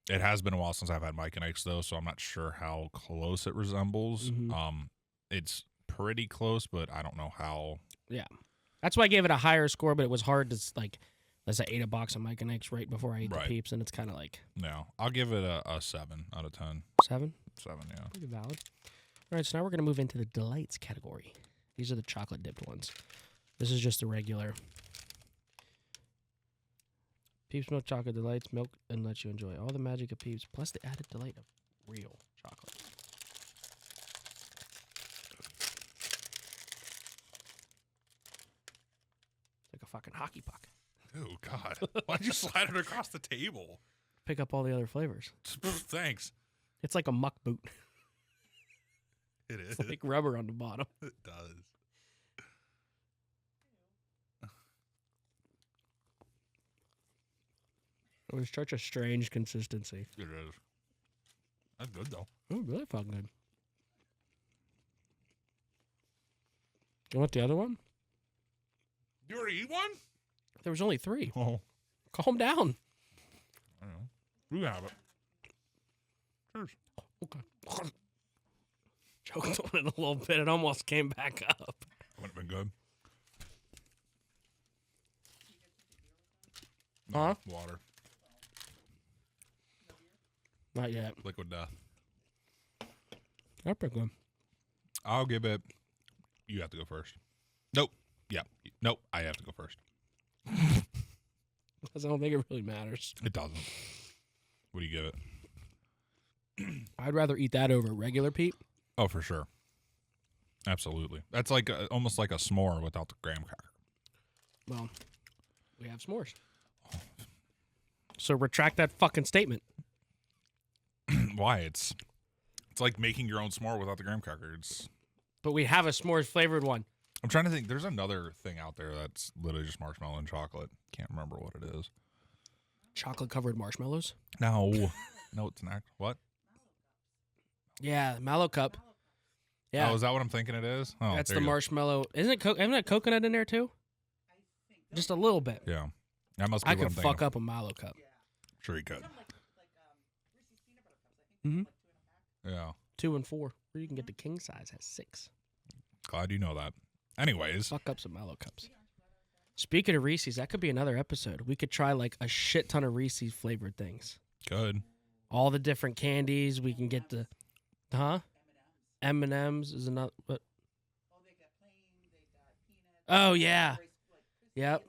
It has been a while since I've had Mike and Ike's though, so I'm not sure how close it resembles. Mhm. It's pretty close, but I don't know how. Yeah. That's why I gave it a higher score, but it was hard to like. As I ate a box of Mike and Ike's right before I ate the Peeps, and it's kind of like. No, I'll give it a 7 out of 10. 7? 7, yeah. Pretty valid. All right, so now we're gonna move into the delights category. These are the chocolate dipped ones. This is just the regular. Peeps milk chocolate delights, milk and lets you enjoy all the magic of Peeps, plus the added delight of real chocolate. Like a fucking hockey puck. Oh, God. Why'd you slide it across the table? Pick up all the other flavors. Thanks. It's like a muck boot. It is. It's like rubber on the bottom. It does. It was such a strange consistency. It is. That's good, though. Oh, really fucking good. You want the other one? You already eat one? There was only 3. Oh. Calm down. I don't know. You have it. Cheers. Okay. Choked on it a little bit. It almost came back up. Wouldn't have been good. Huh? No, water. Not yet. Liquid death. That's pretty good. I'll give it. You have to go first. Nope. Yeah. Nope. I have to go first. Because I don't think it really matters. It doesn't. What do you give it? I'd rather eat that over a regular Peep. Oh, for sure. Absolutely. That's like almost like a s'more without the graham cracker. Well, we have s'mores. So retract that fucking statement. Why? It's like making your own s'more without the graham cracker. But we have a s'mores flavored one. I'm trying to think. There's another thing out there that's literally just marshmallow and chocolate. Can't remember what it is. Chocolate covered marshmallows? No. No, it's not. What? Yeah, mallow cup. Yeah. Oh, is that what I'm thinking it is? Oh, That's there the you go. marshmallow. Isn't it coconut in there too? Just a little bit. Yeah. That must be I what could I'm thinking. fuck up a mallow cup. Sure you could. Mm-hmm. Yeah. 2 and 4. Or you can get the king size. Has 6. Glad you know that. Anyways. Fuck up some mallow cups. Speaking of Reese's, that could be another episode. We could try like a shit ton of Reese's flavored things. Good. All the different candies. We can get the, M&M's is another. What? Oh yeah. Yep.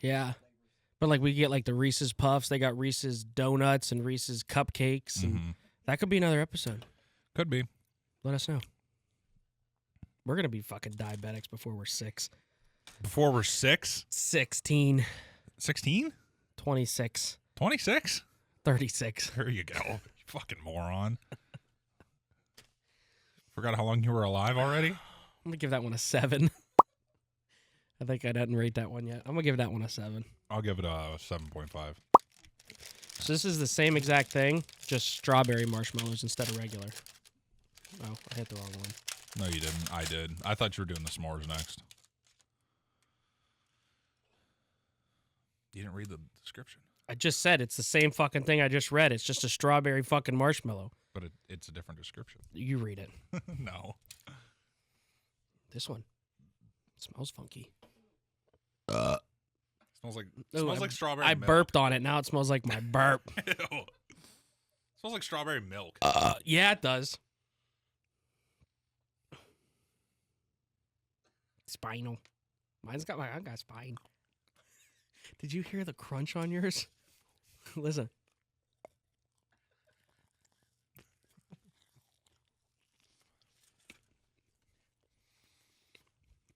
Yeah. But like we get like the Reese's Puffs. They got Reese's Donuts and Reese's Cupcakes, and that could be another episode. Could be. Let us know. We're gonna be fucking diabetics before we're 6. Before we're 6? 16. 16? 26. 26? 36. There you go. You fucking moron. Forgot how long you were alive already? I'm gonna give that one a 7. I think I didn't rate that one yet. I'm gonna give that one a 7. I'll give it a 7.5. So this is the same exact thing, just strawberry marshmallows instead of regular. Oh, I hit the wrong one. No, you didn't. I did. I thought you were doing the s'mores next. You didn't read the description. I just said it's the same fucking thing I just read. It's just a strawberry fucking marshmallow. But it's a different description. You read it. No. This one smells funky. Smells like strawberry I milk. burped on it. Now it smells like my burp. Ew. Smells like strawberry milk. Yeah, it does. Spinal. I got spine. Did you hear the crunch on yours? Listen.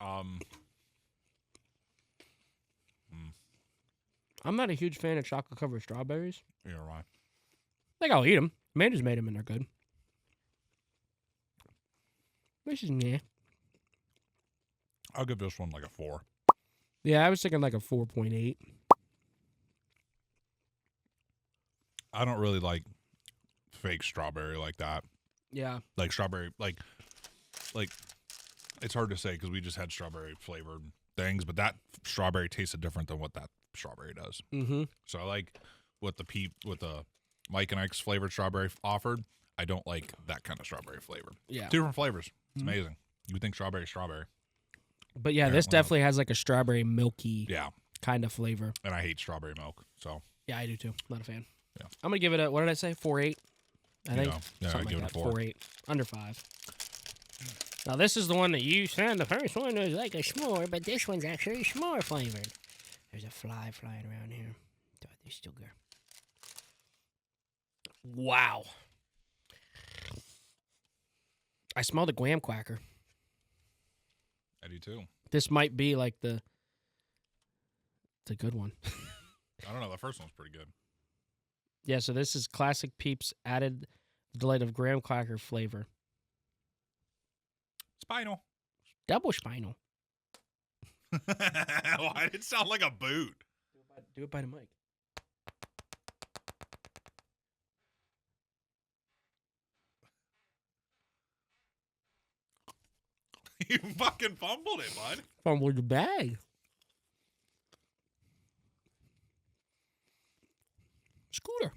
I'm not a huge fan of chocolate covered strawberries. You're right. Like I'll eat them. Amanda's made them and they're good. This is yeah. I'll give this one like a 4. Yeah, I was thinking like a 4.8. I don't really like fake strawberry like that. Yeah. Like strawberry, like it's hard to say because we just had strawberry flavored things, but that strawberry tasted different than what that strawberry does. Mm-hmm. So I like what the Mike and Ike's flavored strawberry offered. I don't like that kind of strawberry flavor. Yeah. 2 different flavors. It's amazing. You would think strawberry. But yeah, this definitely has like a strawberry milky kind of flavor. And I hate strawberry milk, so. Yeah, I do too. Not a fan. Yeah. I'm going to give it a, what did I say? 4.8? I think. Yeah, Something I give like it that. a 4. 4.8. Under 5. Now, this is the one that you said. The first one was like a s'more, but this one's actually s'more flavored. There's a fly flying around here. They're still there. Wow. I smell the graham cracker. I do too. This might be like the good one. I don't know. The first one's pretty good. Yeah, so this is classic Peeps added the delight of graham cracker flavor. Spinal. Double spinal. Why did it sound like a boot? Do it by the mic. You fucking fumbled it, bud. Fumbled the bag. Scooter.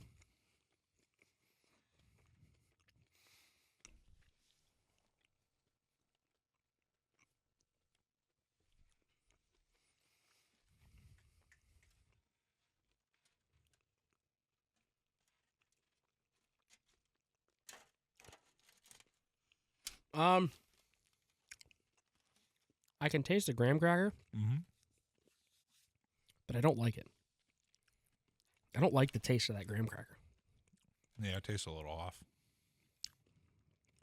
I can taste the graham cracker, but I don't like it. I don't like the taste of that graham cracker. Yeah, it tastes a little off.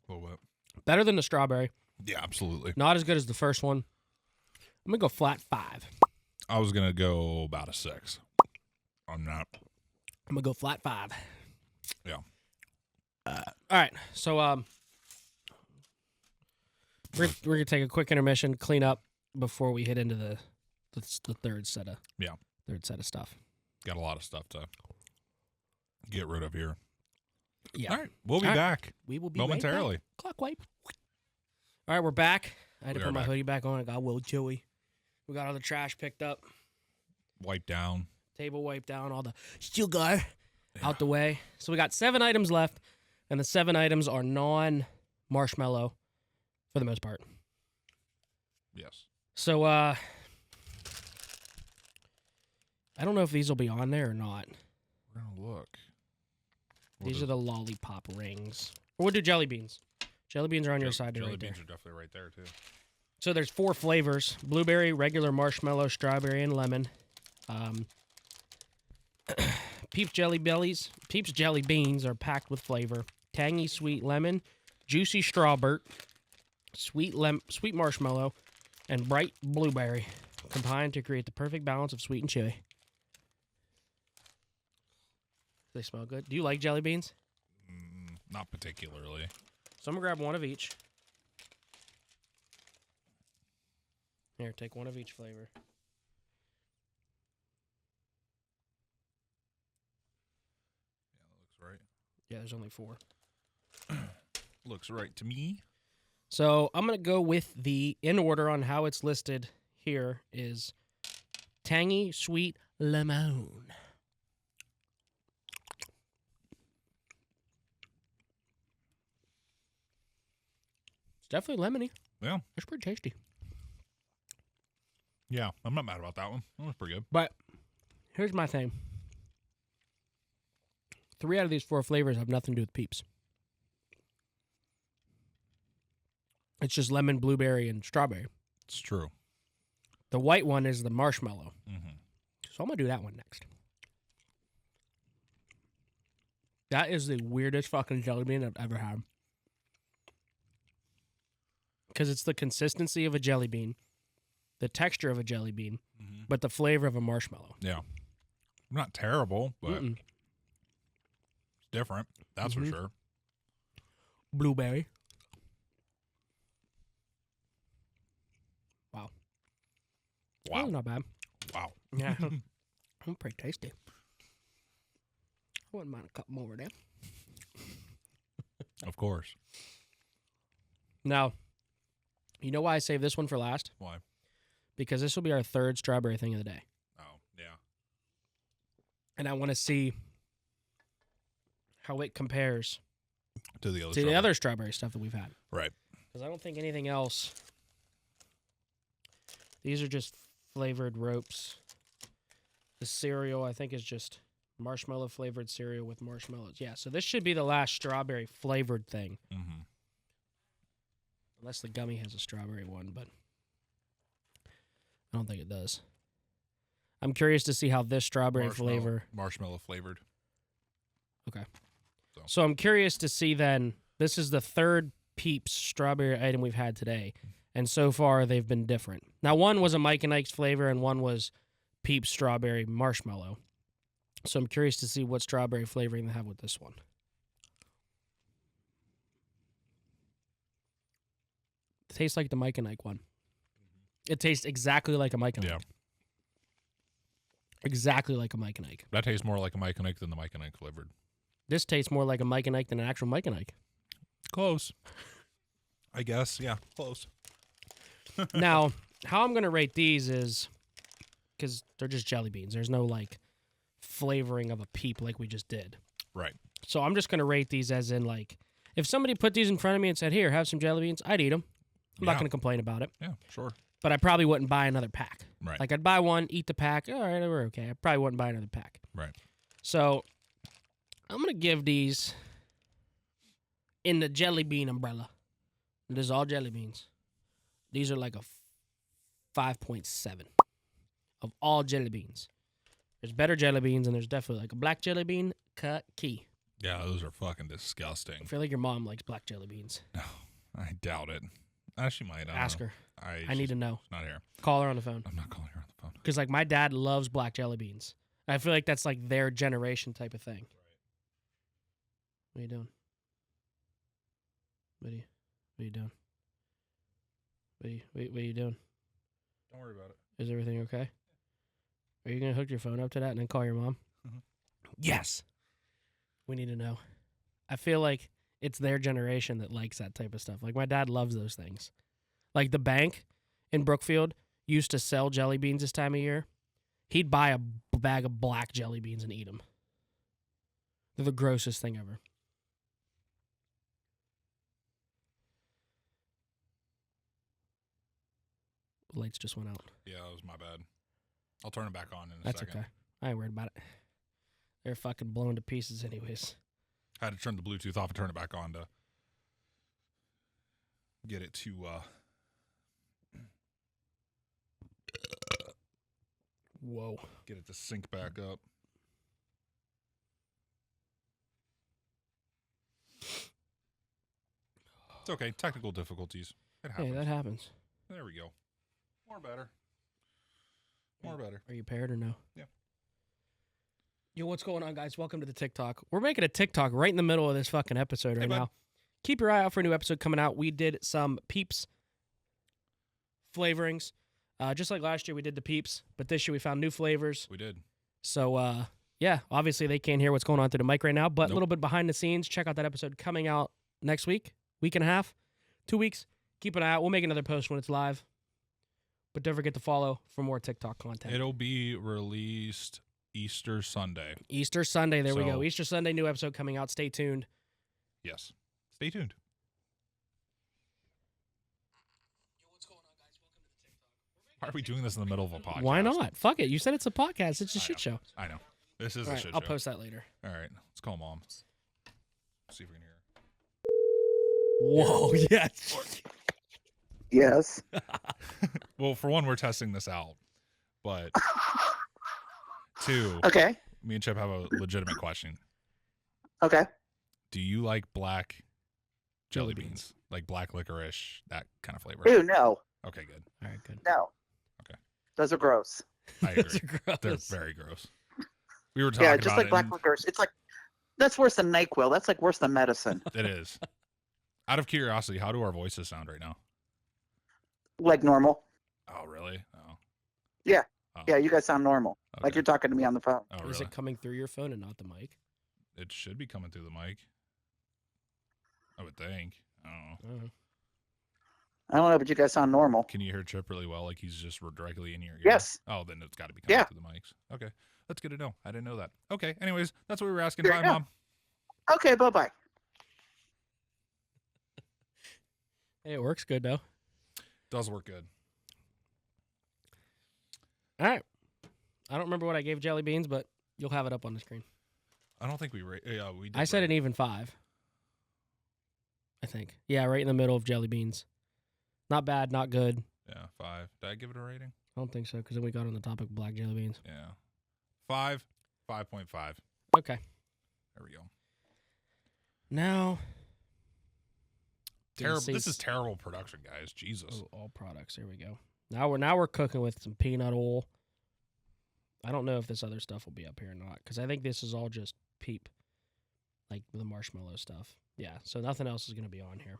A little bit. Better than the strawberry. Yeah, absolutely. Not as good as the first one. I'm going to go flat 5. I was going to go about a 6. I'm not. I'm going to go flat 5. Yeah. All right. So we're going to take a quick intermission, clean up before we hit into the third set of stuff. Got a lot of stuff to get rid of here. Yeah. All right. We'll be back. We will be momentarily. Right back. Clock wipe. All right, we're back. I had to We put are my back. hoodie back on. It got a little chilly. We got all the trash picked up. Wipe down. Table wiped down. All the sugar out the way. So we got 7 items left, and the 7 items are non-marshmallow for the most part. Yes. So I don't know if these will be on there or not. We're going to look. These are the lollipop rings. Or we'll do jelly beans. Jelly beans are on your side jelly right there. beans are definitely right there, too. So there's 4 flavors: blueberry, regular marshmallow, strawberry, and lemon. Peeps jelly beans are packed with flavor: tangy sweet lemon, juicy strawberry, sweet marshmallow, and bright blueberry, combined to create the perfect balance of sweet and chewy. They smell good. Do you like jelly beans? Not particularly. So I'm gonna grab one of each. Here, take one of each flavor. Yeah, that looks right. Yeah, there's only 4. Looks right to me. So I'm going to go with in order on how it's listed here is tangy sweet lemon. It's definitely lemony. Yeah. It's pretty tasty. Yeah, I'm not mad about that one. That was pretty good. But here's my thing. 3 out of these 4 flavors have nothing to do with Peeps. It's just lemon, blueberry, and strawberry. It's true. The white one is the marshmallow. Mm-hmm. So I'm going to do that one next. That is the weirdest fucking jelly bean I've ever had. Because it's the consistency of a jelly bean, the texture of a jelly bean, but the flavor of a marshmallow. Yeah. Not terrible, but it's different. That's for sure. Blueberry. Wow. Wow. Oh, not bad. Wow. Yeah. I'm pretty tasty. I wouldn't mind a couple more of them. Of course. Now, you know why I saved this one for last? Why? Because this will be our 3rd strawberry thing of the day. Oh, yeah. And I want to see how it compares To the other to the other strawberry stuff that we've had. Right. Because I don't think anything else These are just flavored ropes. The cereal, I think, is just marshmallow flavored cereal with marshmallows. Yeah, so this should be the last strawberry flavored thing. Mm-hmm. Unless the gummy has a strawberry one, but I don't think it does. I'm curious to see how this strawberry flavor... Marshmallow flavored. Okay. So I'm curious to see then, this is the third Peeps strawberry item we've had today, and so far they've been different. Now, one was a Mike and Ike's flavor, and one was Peeps strawberry marshmallow. So I'm curious to see what strawberry flavoring they have with this one. It tastes like the Mike and Ike one. It tastes exactly like a Mike and Ike. Exactly like a Mike and Ike. That tastes more like a Mike and Ike than the Mike and Ike flavored. This tastes more like a Mike and Ike than an actual Mike and Ike. Close. I guess, yeah, close. Now, how I'm going to rate these is, because they're just jelly beans. There's no, like, flavoring of a Peep like we just did. Right. So I'm just going to rate these as in, like, if somebody put these in front of me and said, here, have some jelly beans, I'd eat them. I'm not going to complain about it. Yeah, sure. But I probably wouldn't buy another pack. Right. Like, I'd buy one, eat the pack. All right, we're okay. I probably wouldn't buy another pack. Right. So I'm going to give these in the jelly bean umbrella. This is all jelly beans. These are like a 5.7 of all jelly beans. There's better jelly beans, and there's definitely like a black jelly bean, key. Yeah, those are fucking disgusting. I feel like your mom likes black jelly beans. No, I doubt it. She might. Ask her. I need to know. Not here. Call her on the phone. I'm not calling her on the phone. Because like my dad loves black jelly beans. I feel like that's like their generation type of thing. What are you doing? What are you doing? What are you doing? Don't worry about it. Is everything okay? Are you going to hook your phone up to that and then call your mom? Mm-hmm. Yes. We need to know. I feel like it's their generation that likes that type of stuff. Like, my dad loves those things. Like, the bank in Brookfield used to sell jelly beans this time of year. He'd buy a bag of black jelly beans and eat them. They're the grossest thing ever. The lights just went out. Yeah, that was my bad. I'll turn it back on in a That's second. okay. I ain't worried about it. They're fucking blown to pieces anyways. I had to turn the Bluetooth off and turn it back on to get it to Whoa. Get it to sync back up. It's okay. Technical difficulties. It happens. Hey, that happens. There we go. More better. More better. Are you paired or no? Yeah. Yo, what's going on, guys? Welcome to the TikTok. We're making a TikTok right in the middle of this fucking episode right now. Keep your eye out for a new episode coming out. We did some Peeps flavorings. Just like last year, we did the Peeps, but this year we found new flavors. We did. So, yeah, obviously they can't hear what's going on through the mic right now, but a little bit behind the scenes. Check out that episode coming out next week and a half, 2 weeks. Keep an eye out. We'll make another post when it's live. But don't forget to follow for more TikTok content. It'll be released Easter Sunday. Easter Sunday. There we go. Easter Sunday, new episode coming out. Stay tuned. Yes. Stay tuned. Why are we doing this in the middle of a podcast? Why not? Fuck it. You said it's a podcast. It's a shit show. I know. This is All a right, shit I'll show. post that later. All right. Let's call Mom. See if we can hear her. Whoa, yes. Yes. Well, for one, we're testing this out. But two, Okay. me and Chip have a legitimate question. Okay. Do you like black jelly beans? Like black licorice, that kind of flavor? Ew, no. Okay, good. All right, good. No. Okay. Those are gross. I agree. Those are gross. They're very gross. We were talking Yeah, about just like it. black licorice. It's like, that's worse than NyQuil. That's like worse than medicine. It is. Out of curiosity, how do our voices sound right now? Like normal. Oh, really? Oh. Yeah. Oh. Yeah, you guys sound normal. Okay. Like you're talking to me on the phone. Oh, Is really? it coming through your phone and not the mic? It should be coming through the mic. I would think. I don't know. I don't know, but you guys sound normal. Can you hear Chip really well? Like he's just directly in your ear? Yes. Oh, then it's got to be coming Yeah. through the mics. Okay. That's good to know. I didn't know that. Okay. Anyways, that's what we were asking. There Bye, you go. Mom. Okay, bye-bye. Hey, it works good, though. Does work good. I don't remember what I gave jelly beans, but you'll have it up on the screen. I don't think we did. I said rate an even 5. I think. Yeah, right in the middle of jelly beans. Not bad, not good. Yeah, 5. Did I give it a rating? I don't think so, because then we got on the topic of black jelly beans. Yeah. 5. 5.5. Okay. There we go. Now. Terrible. This is terrible production, guys. Jesus. Oh, all products. Here we go. Now we're cooking with some peanut oil. I don't know if this other stuff will be up here or not, because I think this is all just Peep, like the marshmallow stuff. Yeah, so nothing else is going to be on here.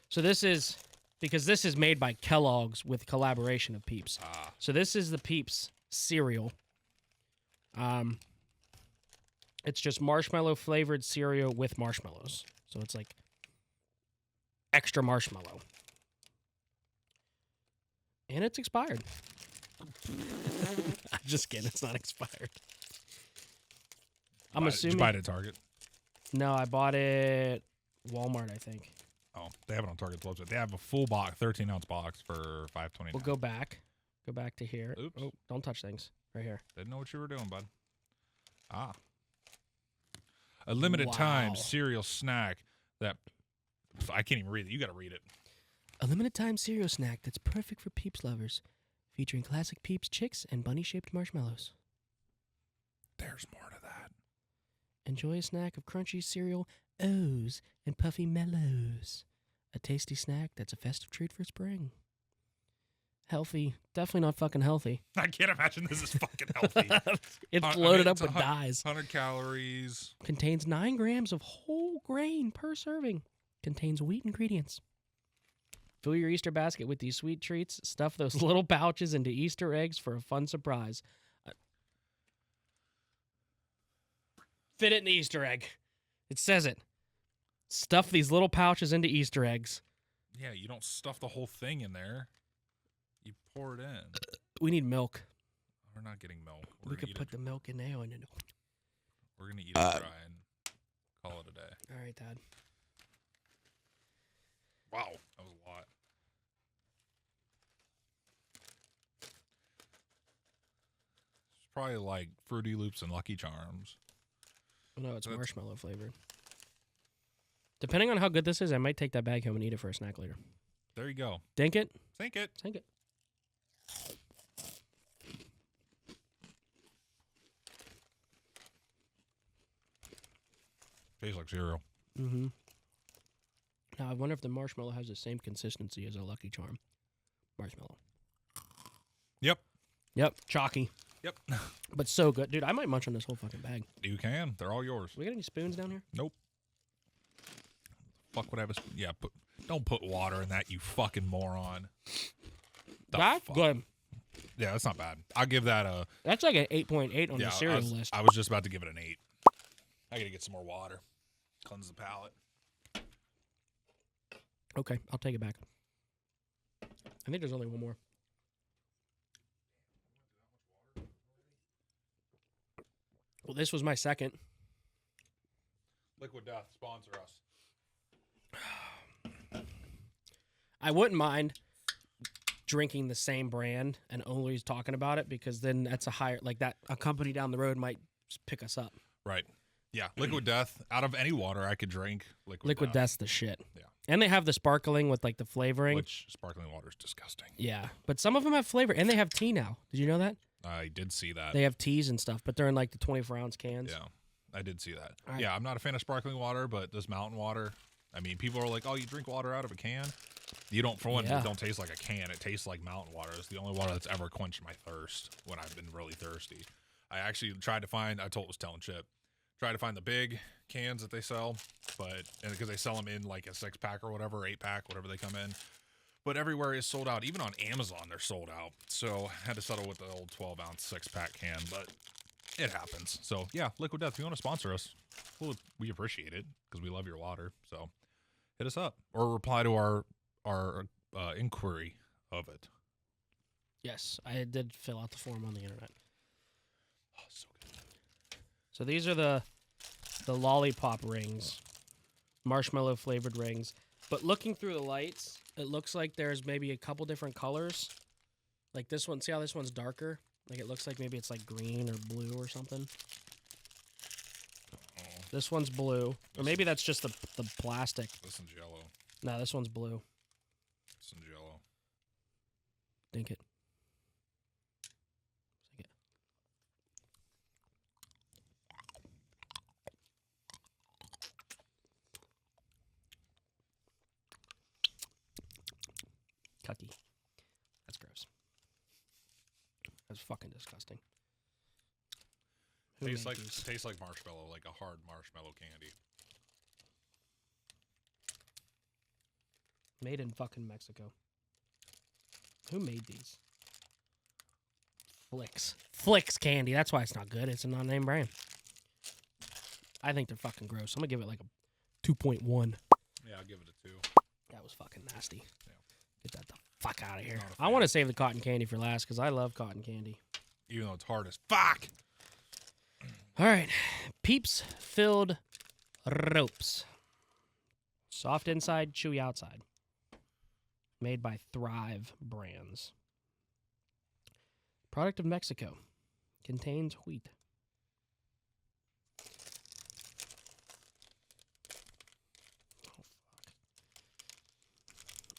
So this is, because this is made by Kellogg's with collaboration of Peeps. So this is the Peeps cereal. It's just marshmallow flavored cereal with marshmallows. So it's like extra marshmallow. And it's expired. I'm just kidding. It's not expired. I'm assuming. Did you buy it at Target? No, I bought it Walmart, I think. Oh, they have it on Target's website. They have a full box, 13-ounce box for $5.29. We'll go back. Go back to here. Oops. Oh, don't touch things. Right here. Didn't know what you were doing, bud. A limited time cereal snack that I can't even read it. You got to read it. A limited time cereal snack that's perfect for Peeps lovers, featuring classic Peeps chicks and bunny-shaped marshmallows. There's more to that. Enjoy a snack of crunchy cereal O's and puffy mellows. A tasty snack that's a festive treat for spring. Healthy. Definitely not fucking healthy. I can't imagine this is fucking healthy. It's loaded up with dyes. 100 calories. Contains 9 grams of whole grain per serving. Contains wheat ingredients. Fill your Easter basket with these sweet treats. Stuff those little pouches into Easter eggs for a fun surprise. Fit it in the Easter egg. It says it. Stuff these little pouches into Easter eggs. Yeah, you don't stuff the whole thing in there. You pour it in. We need milk. We're not getting milk. We could put the milk in there. We're going to eat it dry and call it a day. All right, Dad. Wow, that was a lot. It's probably like Fruity Loops and Lucky Charms. No, it's marshmallow flavored. Depending on how good this is, I might take that bag home and eat it for a snack later. There you go. Dink it? Think it. Sink it. Tastes like cereal. Mm-hmm. Now, I wonder if the marshmallow has the same consistency as a Lucky Charm marshmallow. Yep. Yep. Chalky. Yep. But so good. Dude, I might munch on this whole fucking bag. You can. They're all yours. We got any spoons down here? Nope. Fuck would I have a spoon? Yeah, don't put water in that, you fucking moron. That's good. Yeah, that's not bad. I'll give that a... That's like an 8.8 on the cereal list. I was just about to give it an 8. I gotta get some more water. Cleanse the palate. Okay, I'll take it back. I think there's only one more. Well, this was my second. Liquid Death, sponsor us. I wouldn't mind drinking the same brand and only talking about it, because then that's a higher, like that, a company down the road might pick us up. Right. Yeah, Liquid Death. Out of any water I could drink, Liquid Death's the shit. Yeah. And they have the sparkling with like the flavoring. Which sparkling water is disgusting. Yeah, but some of them have flavor, and they have tea now. Did you know that? I did see that. They have teas and stuff, but they're in like the 24-ounce cans. Yeah, I did see that. Right. Yeah, I'm not a fan of sparkling water, but this mountain water, I mean, people are like, oh, you drink water out of a can? You don't, for one, it don't taste like a can. It tastes like mountain water. It's the only water that's ever quenched my thirst when I've been really thirsty. I actually tried to find, was telling Chip, try to find the big cans that they sell, but because they sell them in like a 6-pack or whatever, 8-pack, whatever they come in. But everywhere is sold out. Even on Amazon, they're sold out. So I had to settle with the old 12-ounce 6-pack can, but it happens. So yeah, Liquid Death, if you want to sponsor us, we appreciate it because we love your water. So hit us up or reply to our inquiry of it. Yes, I did fill out the form on the internet. Oh, so good. So these are the lollipop rings, marshmallow flavored rings. But looking through the lights, it looks like there's maybe a couple different colors. Like this one, see how this one's darker? Like it looks like maybe it's like green or blue or something. Oh, This one's blue. Or maybe that's just the plastic. this one's yellow. No, this one's blue. This one's yellow. Think it. Cucky. That's gross. That's fucking disgusting. Who Tastes made like these? tastes like marshmallow, like a hard marshmallow candy. Made in fucking Mexico. Who made these? Flicks candy. That's why it's not good. It's a non-name brand. I think they're fucking gross. I'm gonna give it like a 2.1. Yeah, I'll give it a 2. That was fucking nasty. Yeah. Get that the fuck out of here. Not a I fan. want to save the cotton candy for last because I love cotton candy. Even though it's hard as fuck. All right. Peeps filled ropes. Soft inside, chewy outside. Made by Thrive Brands. Product of Mexico. Contains wheat. Oh, fuck.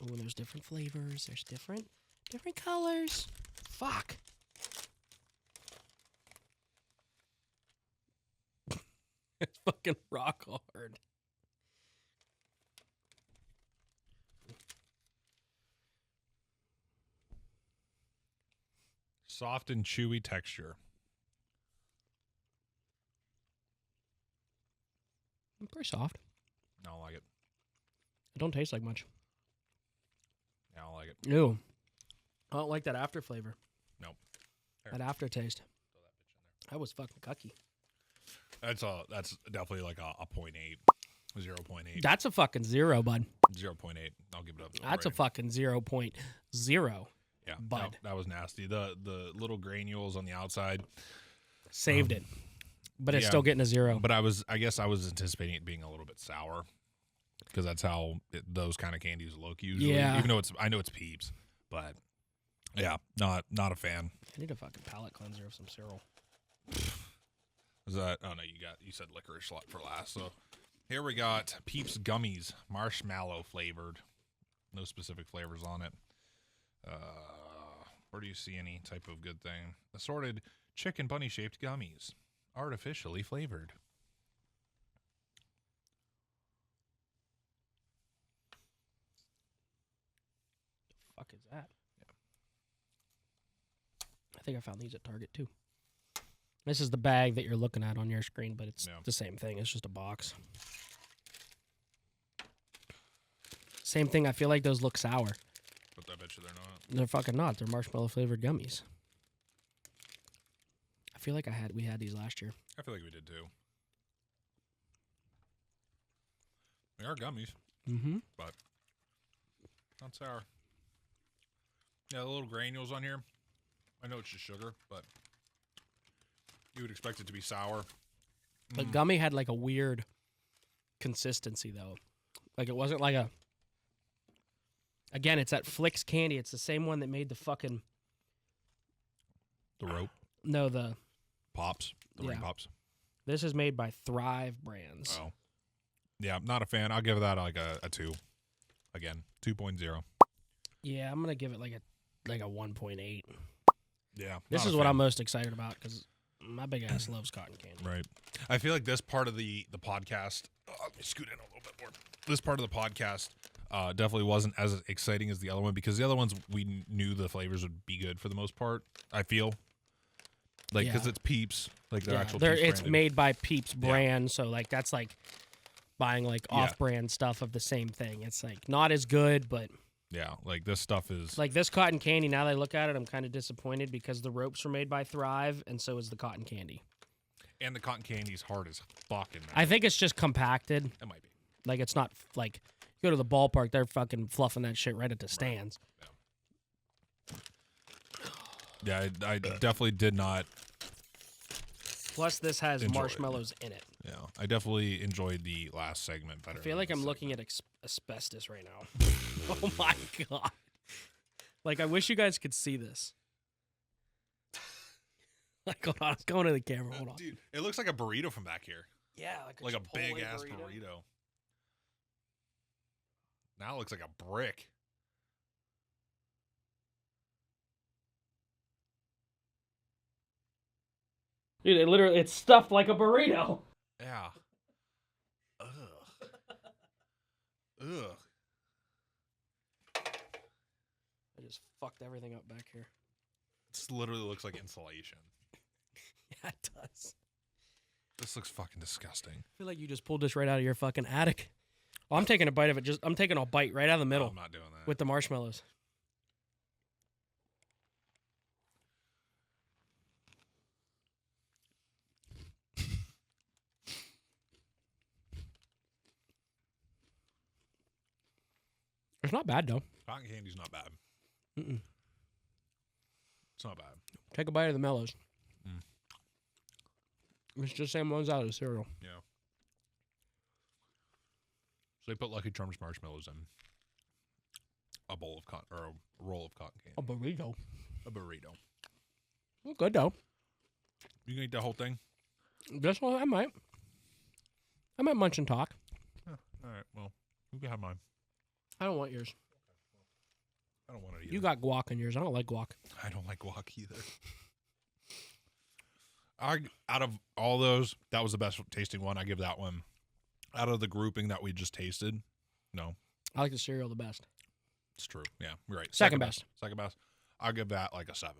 Oh, there's different flavors. There's different colors. Fuck. It's fucking rock hard. Soft and chewy texture. Pretty soft. I don't like it. It don't taste like much. I don't like it. Ew. I don't like that after flavor. Nope. That aftertaste. Throw that bitch in there. That was fucking cucky. That's definitely like a 0.8. 0.8. That's a fucking 0, bud. 0.8. I'll give it up. That's a fucking 0.0. Yeah, bud. that was nasty. The little granules on the outside. Saved it. But it's yeah. still getting a 0. But I guess I was anticipating it being a little bit sour because that's how those kind of candies look usually. Yeah. Even though I know it's Peeps, but yeah, not a fan. I need a fucking palate cleanser of some cereal. Is that? Oh no, you said licorice for last. So here we got Peeps gummies, marshmallow flavored. No specific flavors on it. Where do you see any type of good thing? Assorted chicken bunny shaped gummies, artificially flavored. The fuck is that? I think I found these at Target too. This is the bag that you're looking at on your screen, but it's the same thing. It's just a box. Same thing. I feel like those look sour. But I bet you they're not. They're fucking not. They're marshmallow flavored gummies. I feel like we had these last year. I feel like we did too. They are gummies, Mm-hmm. but not sour. Yeah, the little granules on here. I know it's just sugar, but you would expect it to be sour. But gummy had like a weird consistency though. Like it wasn't like a. Again, it's that Flicks candy. It's the same one that made the fucking. The rope No, the. pops, the ring Yeah. pops. This is made by Thrive Brands. Oh, yeah, I'm not a fan. I'll give that like a 2. Again, 2.0. Yeah, I'm gonna give it like a 1.8. Yeah, This not is a what fan. I'm most excited about because my big ass loves cotton candy. Right. I feel like this part of the podcast. Let me scoot in a little bit more. This part of the podcast definitely wasn't as exciting as the other one because the other ones we knew the flavors would be good for the most part. I feel like because Yeah. it's Peeps, like their actual. They're- Peeps it's branded. made by Peeps brand, so like that's like buying like Yeah. off-brand stuff of the same thing. It's like not as good, but Yeah, like this stuff is. like this cotton candy. Now that I look at it, I'm kind of disappointed because the ropes were made by Thrive, and so is the cotton candy. And the cotton candy's hard as fucking. I think it's just compacted. It might be. Like it's not like you go to the ballpark, they're fucking fluffing that shit right at the stands. Yeah, I definitely did not. Plus, this has Enjoy it. marshmallows in it. Yeah, I definitely enjoyed the last segment better. I feel than like this I'm segment. looking at asbestos right now. Oh my god! Like I wish you guys could see this. Like, hold on, it's going to the camera. Hold on. Dude, it looks like a burrito from back here. Yeah, Like a big ass burrito. Now it looks like a brick. Dude, it's stuffed like a burrito. Yeah. Ugh. Ugh. I just fucked everything up back here. This literally looks like insulation. Yeah, it does. This looks fucking disgusting. I feel like you just pulled this right out of your fucking attic. Oh, I'm taking a bite of it. I'm taking a bite right out of the middle I'm not doing that. with the marshmallows. It's not bad, though. Cotton candy's not bad. Mm-mm. It's not bad. Take a bite of the mellows. Mm. It's just the same ones out of the cereal. Yeah. So they put Lucky Charms marshmallows in a bowl of cotton or a roll of cotton candy. A burrito. A burrito. Well, good, though. You can eat the whole thing? This one, I might. I might munch and talk. All right. Well, you can have mine. I don't want yours. I don't want it either. You got guac in yours. I don't like guac. I don't like guac either. Out of all those, that was the best tasting one. I give that one. Out of the grouping that we just tasted, no. I like the cereal the best. It's true. Yeah, you're right. Second best. Second best. I'll give that like a 7.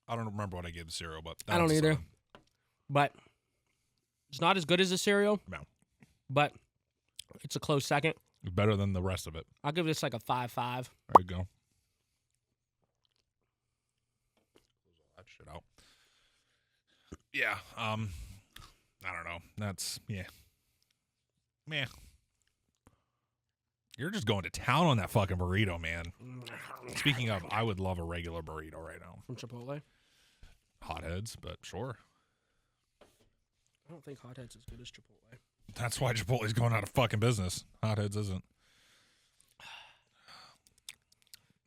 I don't remember what I gave the cereal, but I don't a either. 7. But it's not as good as the cereal. No. But it's a close second. Better than the rest of it. I'll give this like a 5-5. There you go. That shit out. Yeah. I don't know. That's meh. You're just going to town on that fucking burrito, man. Speaking of, I would love a regular burrito right now. From Chipotle? Hotheads, but sure. I don't think Hotheads is as good as Chipotle. That's why Chipotle's going out of fucking business. Hotheads isn't.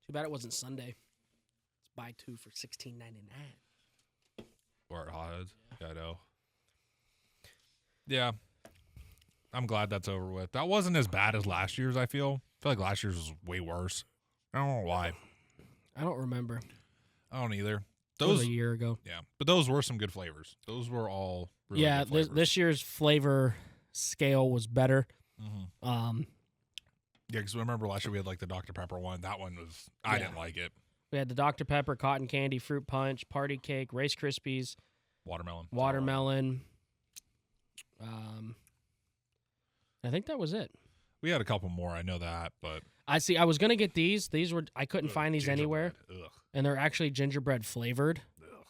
Too bad it wasn't Sunday. It's buy 2 for $16.99. Or at Hotheads. Yeah, I know. Yeah. I'm glad that's over with. That wasn't as bad as last year's, I feel. I feel like last year's was way worse. I don't know why. I don't remember. I don't either. That was a year ago. Yeah. But those were some good flavors. Those were all really yeah, good flavors. this year's flavor scale was better. Mm-hmm. Yeah, because remember last year we had like the Dr. Pepper one. That one was, I didn't like it. We had the Dr. Pepper, cotton candy, fruit punch, party cake, Rice Krispies, watermelon. I think that was it. We had a couple more. I know that, but I was gonna get these. I couldn't find these anywhere, and they're actually gingerbread flavored. Ugh.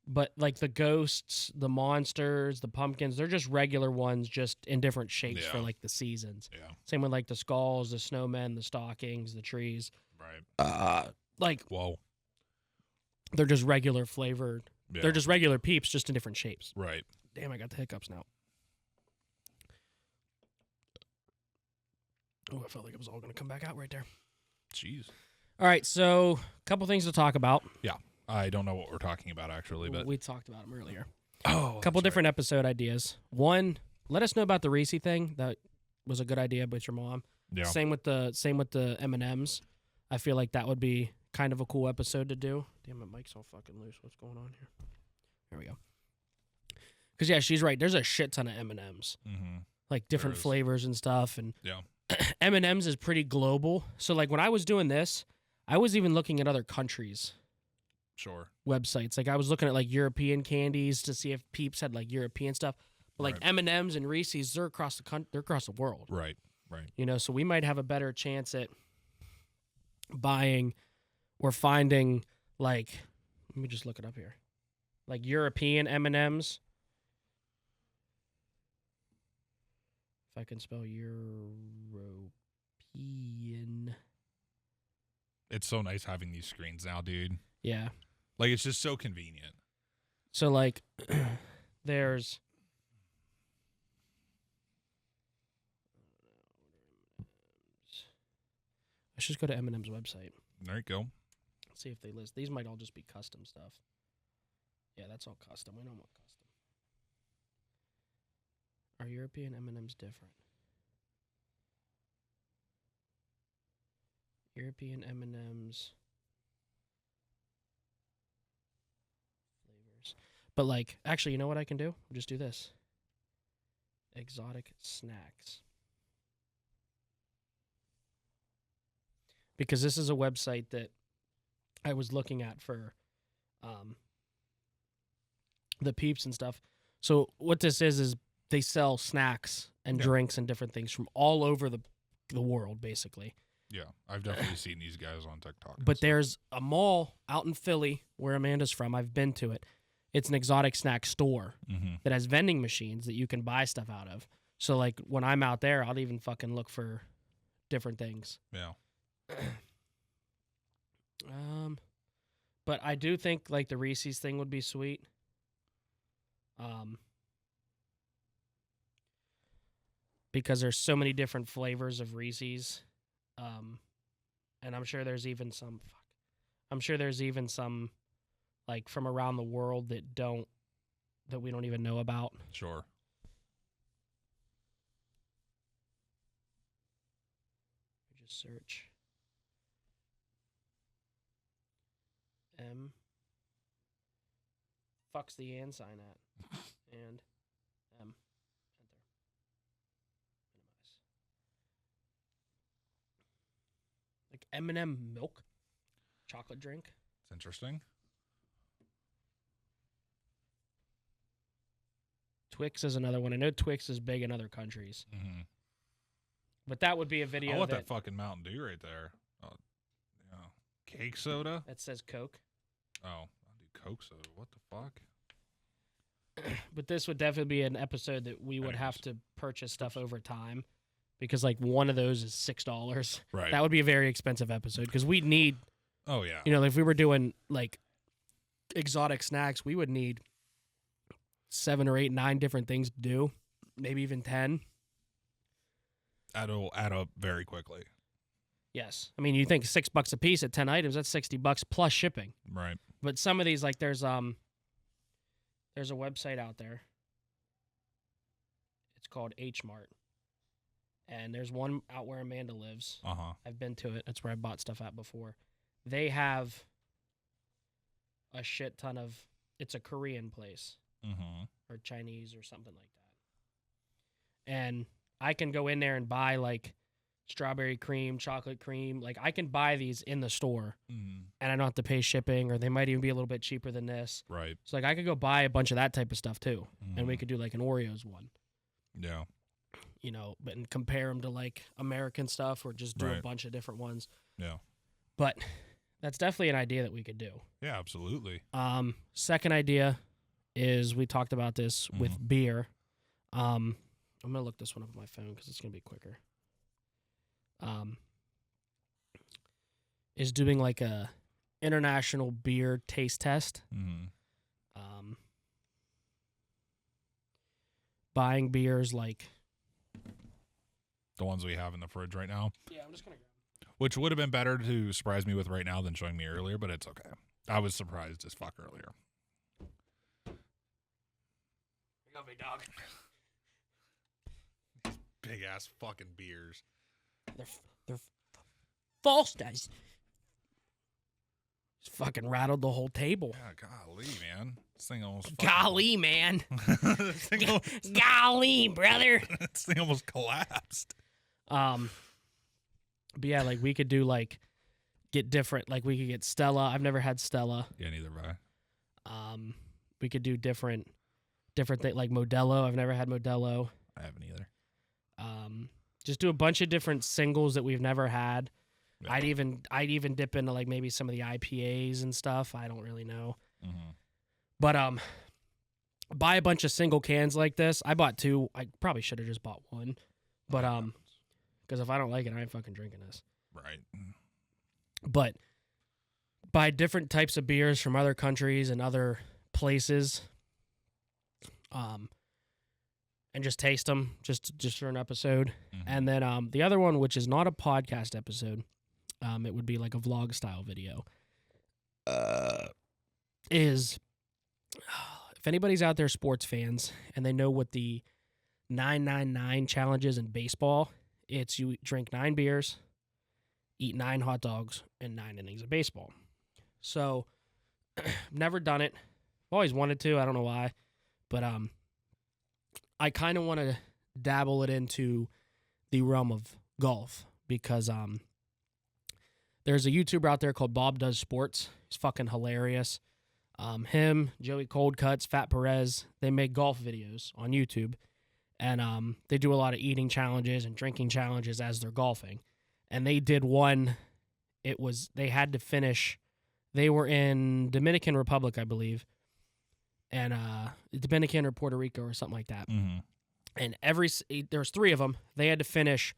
But like the ghosts, the monsters, the pumpkins, they're just regular ones, just in different shapes for like the seasons. Yeah. Same with like the skulls, the snowmen, the stockings, the trees. Right. Like whoa. They're just regular flavored. Yeah. They're just regular Peeps, just in different shapes. Right. Damn, I got the hiccups now. Oh, I felt like it was all going to come back out right there. Jeez. All right, so a couple things to talk about. Yeah. I don't know what we're talking about actually, but we talked about them earlier. Oh, a couple different episode ideas. One, let us know about the Reese thing. That was a good idea with your mom. Yeah. Same with the M&Ms. I feel like that would be kind of a cool episode to do. Damn, my mic's all fucking loose. What's going on here? There we go. Because yeah, she's right. There's a shit ton of M&Ms, like different flavors and stuff, and yeah. M&M's is pretty global. So like when I was doing this, I was even looking at other countries' websites. Like I was looking at like European candies to see if Peeps had like European stuff. But like M&M's and Reese's, they're across the world. Right. Right. You know, so we might have a better chance at buying or finding like, let me just look it up here, like European M&Ms. If I can spell European. It's so nice having these screens now, dude. Yeah. Like, it's just so convenient. So, like, there's... Let's just go to M&M's website. There you go. Let's see if they list. These might all just be custom stuff. Yeah, that's all custom. We don't want custom. Are European M&Ms different? European M&Ms flavors. But like, actually, you know what I can do? I'll just do this. Exotic snacks. Because this is a website that I was looking at for the Peeps and stuff. So what this is they sell snacks and drinks and different things from all over the world, basically. Yeah, I've definitely seen these guys on TikTok. But there's a mall out in Philly where Amanda's from. I've been to it. It's an exotic snack store that has vending machines that you can buy stuff out of. So, like, when I'm out there, I'll even fucking look for different things. Yeah. But I do think, like, the Reese's thing would be sweet. Because there's so many different flavors of Reese's. And I'm sure there's even some, like, from around the world that we don't even know about. Sure. Just search M. Fuck's the and sign at. And M. Enter. Minimize. Like M&M milk. Chocolate drink. It's interesting. Twix is another one. I know Twix is big in other countries. Mm-hmm. But that would be a video I want that fucking Mountain Dew right there. Oh, yeah. Cake soda? that says Coke. Oh, I'll do Coke soda. What the fuck? But this would definitely be an episode that we would have to purchase stuff over time. Because, like, one of those is $6. Right. That would be a very expensive episode. Because we'd need, Oh, yeah. you know, if we were doing, like, exotic snacks, we would need 7 or 8, 9 different things to do. Maybe even 10. It'll add up very quickly. Yes. I mean, you think $6 a piece at 10 items, that's $60 plus shipping. Right. But some of these, like, there's a website out there. It's called H Mart. And there's one out where Amanda lives. Uh-huh. I've been to it. That's where I bought stuff at before. They have a shit ton of, it's a Korean place. Mm-hmm. Or Chinese or something like that. And I can go in there and buy, like, strawberry cream, chocolate cream. Like, I can buy these in the store. Mm-hmm. And I don't have to pay shipping, or they might even be a little bit cheaper than this. Right. So, like, I could go buy a bunch of that type of stuff, too. Mm-hmm. And we could do, like, an Oreos one. Yeah. You know, but and compare them to, like, American stuff, or just do a bunch of different ones. Yeah. But that's definitely an idea that we could do. Yeah, absolutely. Second idea is we talked about this with beer. I'm going to look this one up on my phone because it's going to be quicker. Is doing like a international beer taste test. Mm-hmm. Buying beers like The ones we have in the fridge right now. Yeah, I'm just going to grab them. Which would have been better to surprise me with right now than showing me earlier, but it's okay. I was surprised as fuck earlier. You got me, dog. Big ass fucking beers. They're false, guys. Just fucking rattled the whole table. Yeah, golly, man. This thing almost Golly, man. this, thing almost, Golly, brother. this thing almost collapsed. But yeah, like we could do like get different. Like we could get Stella. I've never had Stella. Yeah, neither have I. We could do different things like Modelo. I've never had Modelo. I haven't either. Just do a bunch of different singles that we've never had. Yeah. I'd even dip into like maybe some of the IPAs and stuff. I don't really know. Mm-hmm. But buy a bunch of single cans like this. I bought 2. I probably should have just bought 1. But because if I don't like it, I ain't fucking drinking this. Right. But buy different types of beers from other countries and other places. And just taste them just for an episode. Mm-hmm. And then the other one, which is not a podcast episode, it would be like a vlog style video. is if anybody's out there sports fans and they know what the 999 challenge is in baseball, it's you drink 9 beers, eat 9 hot dogs, and 9 innings of baseball. So, never done it. Always wanted to. I don't know why. But I kind of want to dabble it into the realm of golf because there's a YouTuber out there called Bob Does Sports. He's fucking hilarious. Him, Joey Coldcuts, Fat Perez, they make golf videos on YouTube. And they do a lot of eating challenges and drinking challenges as they're golfing. And they did one. They had to finish. They were in Dominican Republic, I believe. And Dominican or Puerto Rico or something like that. Mm-hmm. And there's 3 of them. They had to finish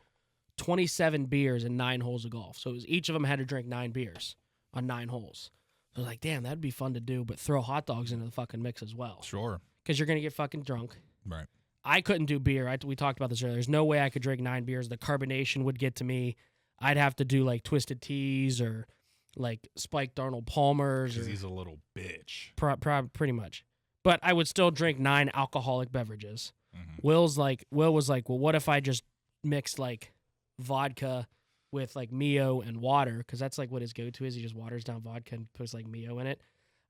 27 beers in 9 holes of golf. So each of them had to drink 9 beers on 9 holes. So I was like, damn, that'd be fun to do, but throw hot dogs into the fucking mix as well. Sure. Because you're going to get fucking drunk. Right. I couldn't do beer. We talked about this earlier. There's no way I could drink 9 beers. The carbonation would get to me. I'd have to do like Twisted Teas or like spiked Arnold Palmers. Because he's a little bitch. Pretty much. But I would still drink 9 alcoholic beverages. Mm-hmm. Will was like, well, what if I just mixed like vodka with like Mio and water? Because that's like what his go-to is. He just waters down vodka and puts like Mio in it.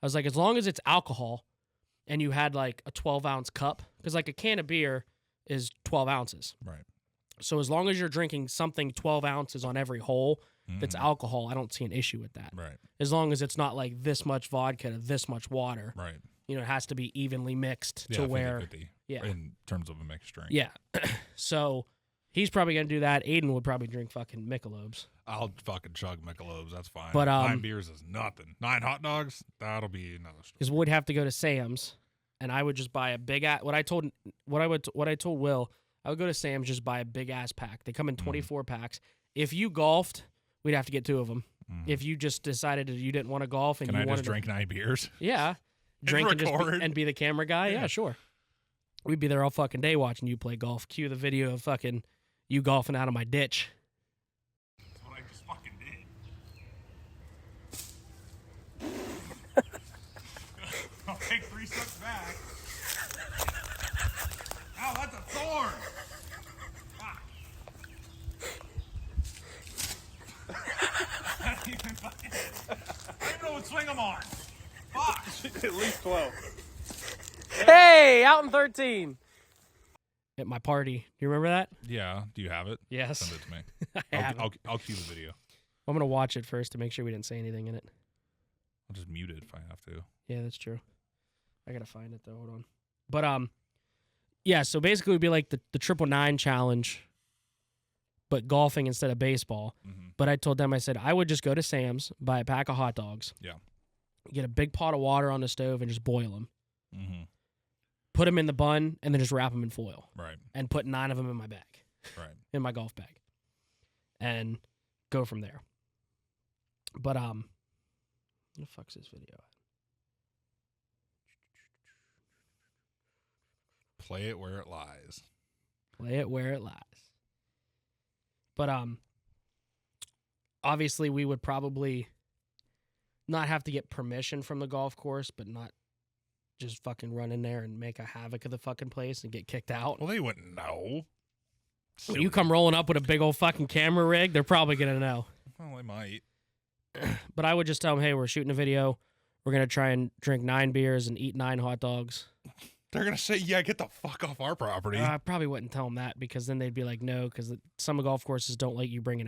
I was like, as long as it's alcohol and you had like a 12-ounce cup, because like a can of beer is 12 ounces. Right. So as long as you're drinking something 12 ounces on every hole that's alcohol, I don't see an issue with that. Right. As long as it's not like this much vodka to this much water. Right. You know, it has to be evenly mixed Yeah, to where 50-50 yeah. in terms of a mixed drink. Yeah. So he's probably going to do that. Aiden would probably drink fucking Michelob's. I'll fucking chug Michelob's. That's fine. But, 9 beers is nothing. 9 hot dogs, that'll be another story. Because we'd have to go to Sam's, and I would just buy a big ass. What I told Will, I would go to Sam's, just buy a big ass pack. They come in 24 packs. If you golfed, we'd have to get 2 of them. If you just decided that you didn't want to golf and Can you I wanted just drink 9 beers? Yeah. Drink and record? Be the camera guy? Yeah, sure. We'd be there all fucking day watching you play golf. Cue the video of fucking you golfing out of my ditch. That's what I just fucking did. I'll take 3 steps back. Ow, that's a thorn! Fuck. I don't even know what swing I'm on. Fuck! At least 12. Hey, out in 13. At my party. Do you remember that? Yeah. Do you have it? Yes. Send it to me. I have it. I'll cue the video. I'm going to watch it first to make sure we didn't say anything in it. I'll just mute it if I have to. Yeah, that's true. I got to find it, though. Hold on. But, yeah, so basically it would be like the 999 challenge, but golfing instead of baseball. Mm-hmm. But I told them, I said, I would just go to Sam's, buy a pack of hot dogs. Yeah. Get a big pot of water on the stove and just boil them. Mm-hmm. Put them in the bun and then just wrap them in foil. Right. And put 9 of them in my bag. Right. In my golf bag. And go from there. But, what the fuck's this video at? Play it where it lies. Play it where it lies. But, obviously we would probably not have to get permission from the golf course, but not just fucking run in there and make a havoc of the fucking place and get kicked out. Well, they wouldn't know. When you come rolling up with a big old fucking camera rig, they're probably going to know. Well, they might. But I would just tell them, hey, we're shooting a video. We're going to try and drink 9 beers and eat 9 hot dogs. They're going to say, yeah, get the fuck off our property. I probably wouldn't tell them that because then they'd be like, no, because some golf courses don't like you bringing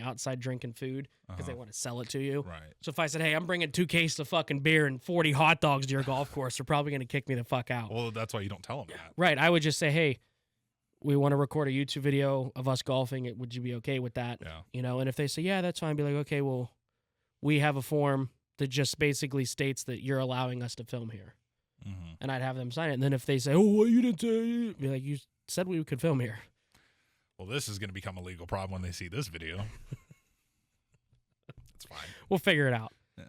outside drinking food because they want to sell it to you. Right. So if I said, hey, I'm bringing 2 cases of fucking beer and 40 hot dogs to your golf course, they're probably going to kick me the fuck out. Well, that's why you don't tell them that. Right. I would just say, hey, we want to record a YouTube video of us golfing. Would you be okay with that? Yeah. You know, and if they say, yeah, that's fine, I'd be like, okay, well, we have a form that just basically states that you're allowing us to film here. Mm-hmm. And I'd have them sign it. And then if they say, oh, well, you didn't say, be like, you said we could film here. Well, this is going to become a legal problem when they see this video. It's fine. We'll figure it out. Yeah.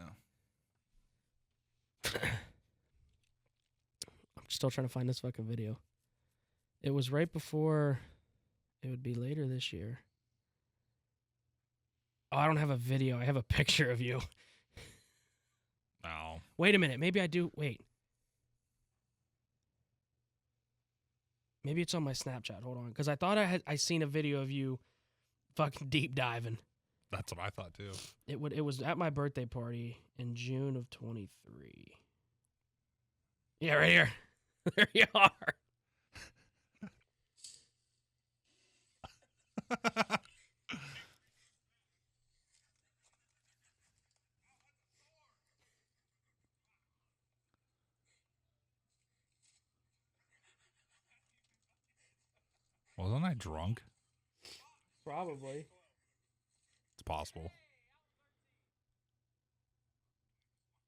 I'm still trying to find this fucking video. It was right before, it would be later this year. Oh, I don't have a video. I have a picture of you. Oh. Wait a minute. Maybe I do. Wait. Maybe it's on my Snapchat. Hold on, because I thought I seen a video of you fucking deep diving. That's what I thought too. It was at my birthday party in June of 23. Yeah, right here. There you are. Wasn't I drunk? Probably. It's possible.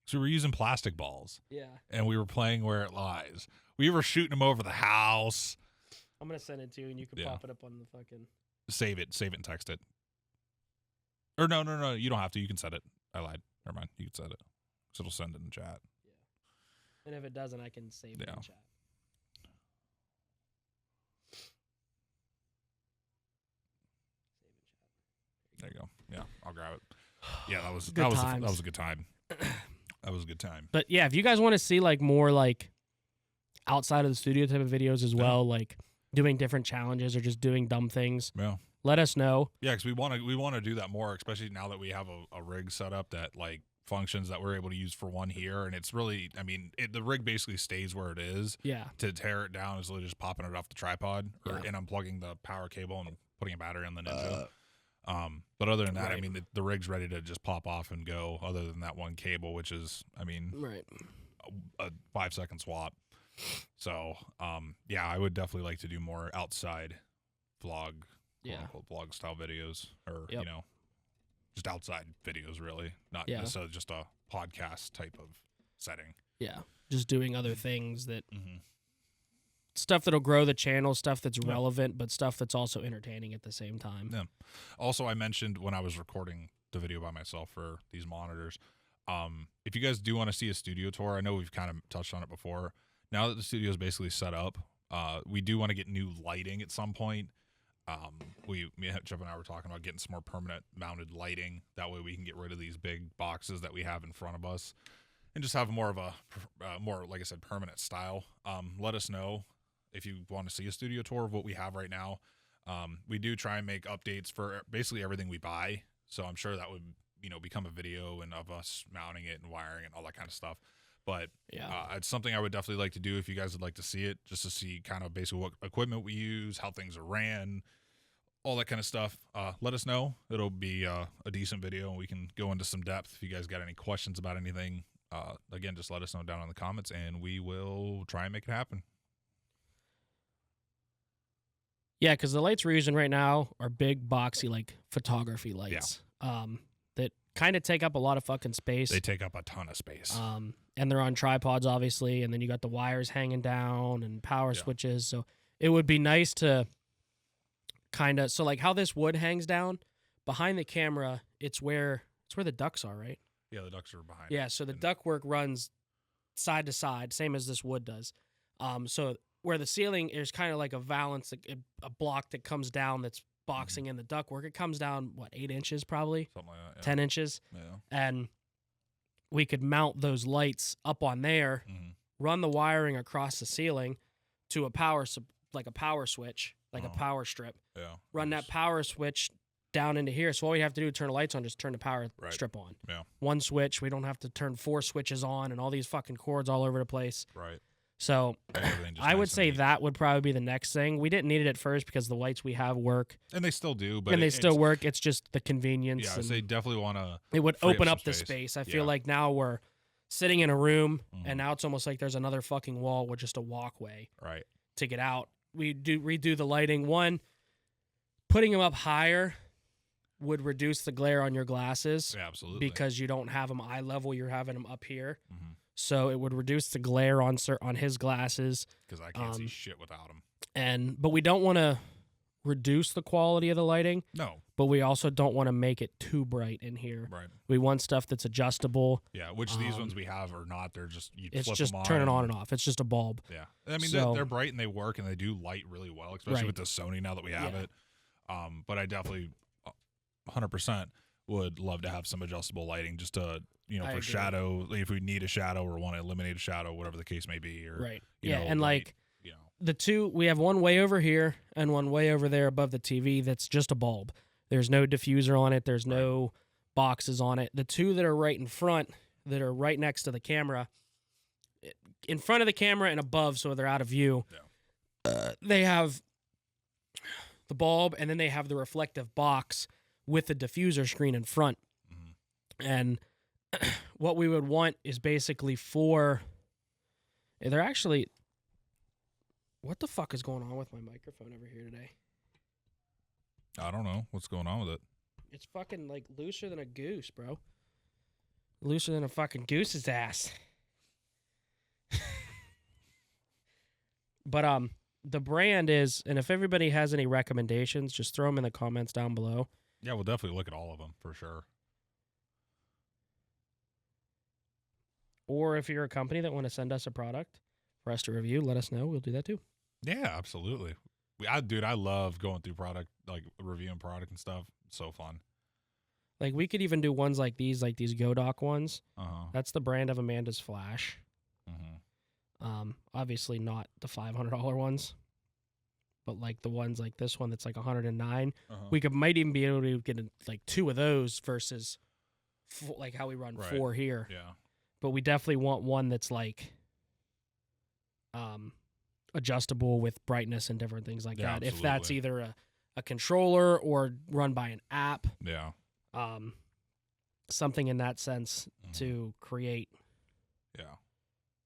So we were using plastic balls. Yeah. And we were playing Where It Lies. We were shooting them over the house. I'm gonna send it to you, and you can pop it up on the fucking. Save it and text it. Or no, you don't have to. You can set it. I lied. Never mind. You can set it. So it'll send it in the chat. Yeah. And if it doesn't, I can save it in chat. There you go. Yeah, I'll grab it. Yeah, that was a good time. That was a good time. But yeah, if you guys want to see like more like outside of the studio type of videos as well, like doing different challenges or just doing dumb things, let us know. Yeah, because we want to do that more, especially now that we have a rig set up that like functions that we're able to use for one here, and it's really, I mean, the rig basically stays where it is. Yeah. To tear it down is literally just popping it off the tripod and unplugging the power cable and putting a battery on the Ninja. But other than that, I mean, the rig's ready to just pop off and go. Other than that one cable, which is, I mean, a 5-second swap. So, yeah, I would definitely like to do more outside vlog, quote-unquote vlog style videos, or you know, just outside videos, really, not necessarily just a podcast type of setting. Yeah, just doing other things that. Stuff that'll grow the channel, stuff that's relevant, but stuff that's also entertaining at the same time. Yeah. Also, I mentioned when I was recording the video by myself for these monitors, if you guys do want to see a studio tour, I know we've kind of touched on it before. Now that the studio is basically set up, we do want to get new lighting at some point. Jeff and I were talking about getting some more permanent mounted lighting. That way we can get rid of these big boxes that we have in front of us and just have more of a, more, like I said, permanent style. Let us know if you want to see a studio tour of what we have right now. We do try and make updates for basically everything we buy. So I'm sure that would, become a video and of us mounting it and wiring and all that kind of stuff. But it's something I would definitely like to do if you guys would like to see it, just to see kind of basically what equipment we use, how things are ran, all that kind of stuff. Let us know. It'll be a decent video and we can go into some depth. If you guys got any questions about anything, again, just let us know down in the comments and we will try and make it happen. Yeah, because the lights we're using right now are big, boxy, like photography lights. That kind of take up a lot of fucking space. They take up a ton of space. And they're on tripods, obviously, and then you got the wires hanging down and power switches. So it would be nice to kind of, so like how this wood hangs down behind the camera, it's where the ducts are, right? Yeah, the ducts are behind. Yeah, so the ductwork runs side to side, same as this wood does. So where the ceiling is kind of like a valance, a block that comes down that's boxing in the ductwork. It comes down, 8 inches probably? Something like that, 10 inches? Yeah. And we could mount those lights up on there, run the wiring across the ceiling to a power switch, a power strip. Yeah. Run that power switch down into here. So all we have to do to turn the lights on, just turn the power strip on. Yeah. One switch. We don't have to turn 4 switches on and all these fucking cords all over the place. Right. So I would say that would probably be the next thing. We didn't need it at first because the lights we have work. And they still do. But they still work. It's just the convenience. Yeah, they definitely want to. It would open up the space. I feel like now we're sitting in a room and now it's almost like there's another fucking wall with just a walkway to get out. We redo the lighting. One, putting them up higher would reduce the glare on your glasses. Yeah, absolutely. Because you don't have them eye level. You're having them up here. So it would reduce the glare on his glasses. Because I can't see shit without them. But we don't want to reduce the quality of the lighting. No. But we also don't want to make it too bright in here. Right. We want stuff that's adjustable. Yeah, which these ones we have are not. They're just, it's just turn it on and off. It's just a bulb. Yeah. I mean, they're bright and they work and they do light really well, especially with the Sony now that we have it. But I definitely 100% would love to have some adjustable lighting just to I for agree. shadow, if we need a shadow or want to eliminate a shadow, whatever the case may be. Or, Right. you Yeah, know, and light, like you know. the two, we have one way over here and one way over there above the TV that's just a bulb. There's no diffuser on it. There's no boxes on it. The two that are right in front, that are right next to the camera, in front of the camera and above, so they're out of view, they have the bulb, and then they have the reflective box with the diffuser screen in front. Mm-hmm. And what we would want is basically they're actually, what the fuck is going on with my microphone over here today? I don't know what's going on with it. It's fucking like looser than a goose, bro. Looser than a fucking goose's ass. But the brand is, and if everybody has any recommendations, just throw them in the comments down below. Yeah, we'll definitely look at all of them for sure. Or if you're a company that want to send us a product for us to review, let us know. We'll do that too. Yeah, absolutely. I love going through product, like reviewing product and stuff. So fun. Like we could even do ones like these Godoc ones. Uh-huh. That's the brand of Amanda's Flash. Mm-hmm. Obviously not the $500 ones, but like the ones like this one that's like $109. We might even be able to get like two of those versus like how we run four here. Yeah. But we definitely want one that's like adjustable with brightness and different things like that. Absolutely. If that's either a controller or run by an app. Yeah. Something in that sense to create. Yeah.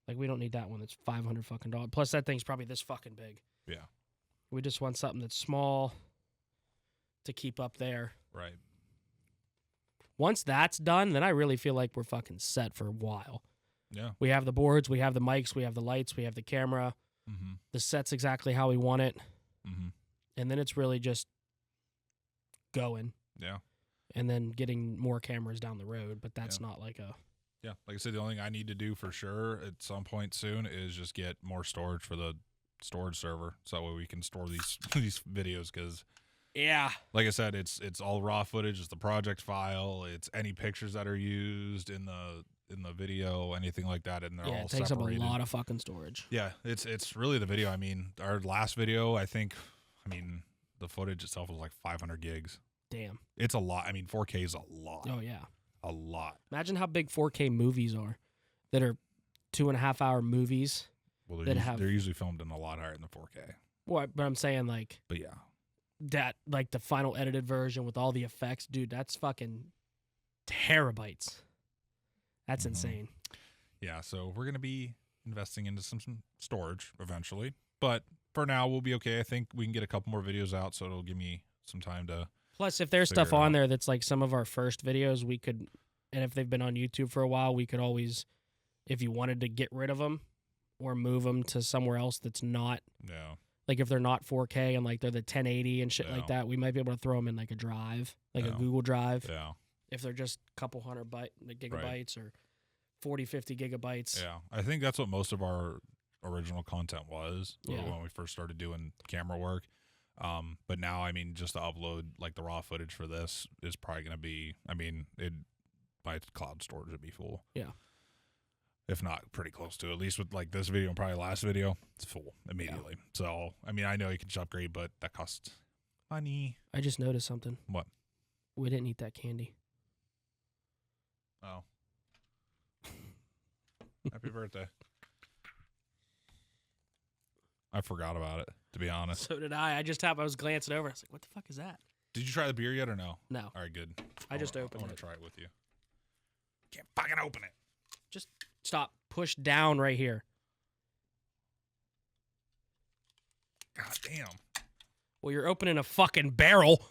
Like we don't need that one that's $500 fucking dollars. Plus that thing's probably this fucking big. Yeah. We just want something that's small to keep up there. Right. Once that's done, then I really feel like we're fucking set for a while. Yeah. We have the boards, we have the mics, we have the lights, we have the camera. Mm-hmm. The set's exactly how we want it. Mm-hmm. And then it's really just going. Yeah. And then getting more cameras down the road. But that's not like a... Yeah. Like I said, the only thing I need to do for sure at some point soon is just get more storage for the storage server. So that way we can store these videos because... Yeah. Like I said, it's all raw footage. It's the project file. It's any pictures that are used in the video, anything like that, and they're all it takes separated. up a lot of fucking storage. Yeah, it's really the video. I mean, our last video, the footage itself was like 500 gigs. Damn. It's a lot. I mean, 4K is a lot. Oh, yeah. A lot. Imagine how big 4K movies are that are 2.5 hour movies. Well, they're usually filmed in a lot higher than the 4K. What? But I'm saying like... But yeah. That, like the final edited version with all the effects, dude, that's fucking terabytes. That's insane. Yeah, so we're going to be investing into some storage eventually. But for now, we'll be okay. I think we can get a couple more videos out, so it'll give me some time to... Plus, if there's stuff on there that's like some of our first videos, we could... And if they've been on YouTube for a while, we could always, if you wanted to get rid of them or move them to somewhere else that's not... Yeah. Like if they're not 4K and like they're the 1080 and shit like that, we might be able to throw them in like a drive, like a Google Drive. Yeah. If they're just a couple hundred gigabytes or 40, 50 gigabytes. Yeah. I think that's what most of our original content was when we first started doing camera work. But now, I mean, just to upload like the raw footage for this is probably going to be, my cloud storage would be full. Yeah. If not pretty close to, at least with like this video and probably last video, it's full immediately. Yeah. So, I mean, I know you can just upgrade, but that costs money. I just noticed something. What? We didn't eat that candy. Oh. Happy birthday. I forgot about it, to be honest. So did I. I was glancing over. I was like, what the fuck is that? Did you try the beer yet or no? No. All right, good. I just opened it. I want to try it with you. Can't fucking open it. Just stop. Push down right here. God damn. Well, you're opening a fucking barrel.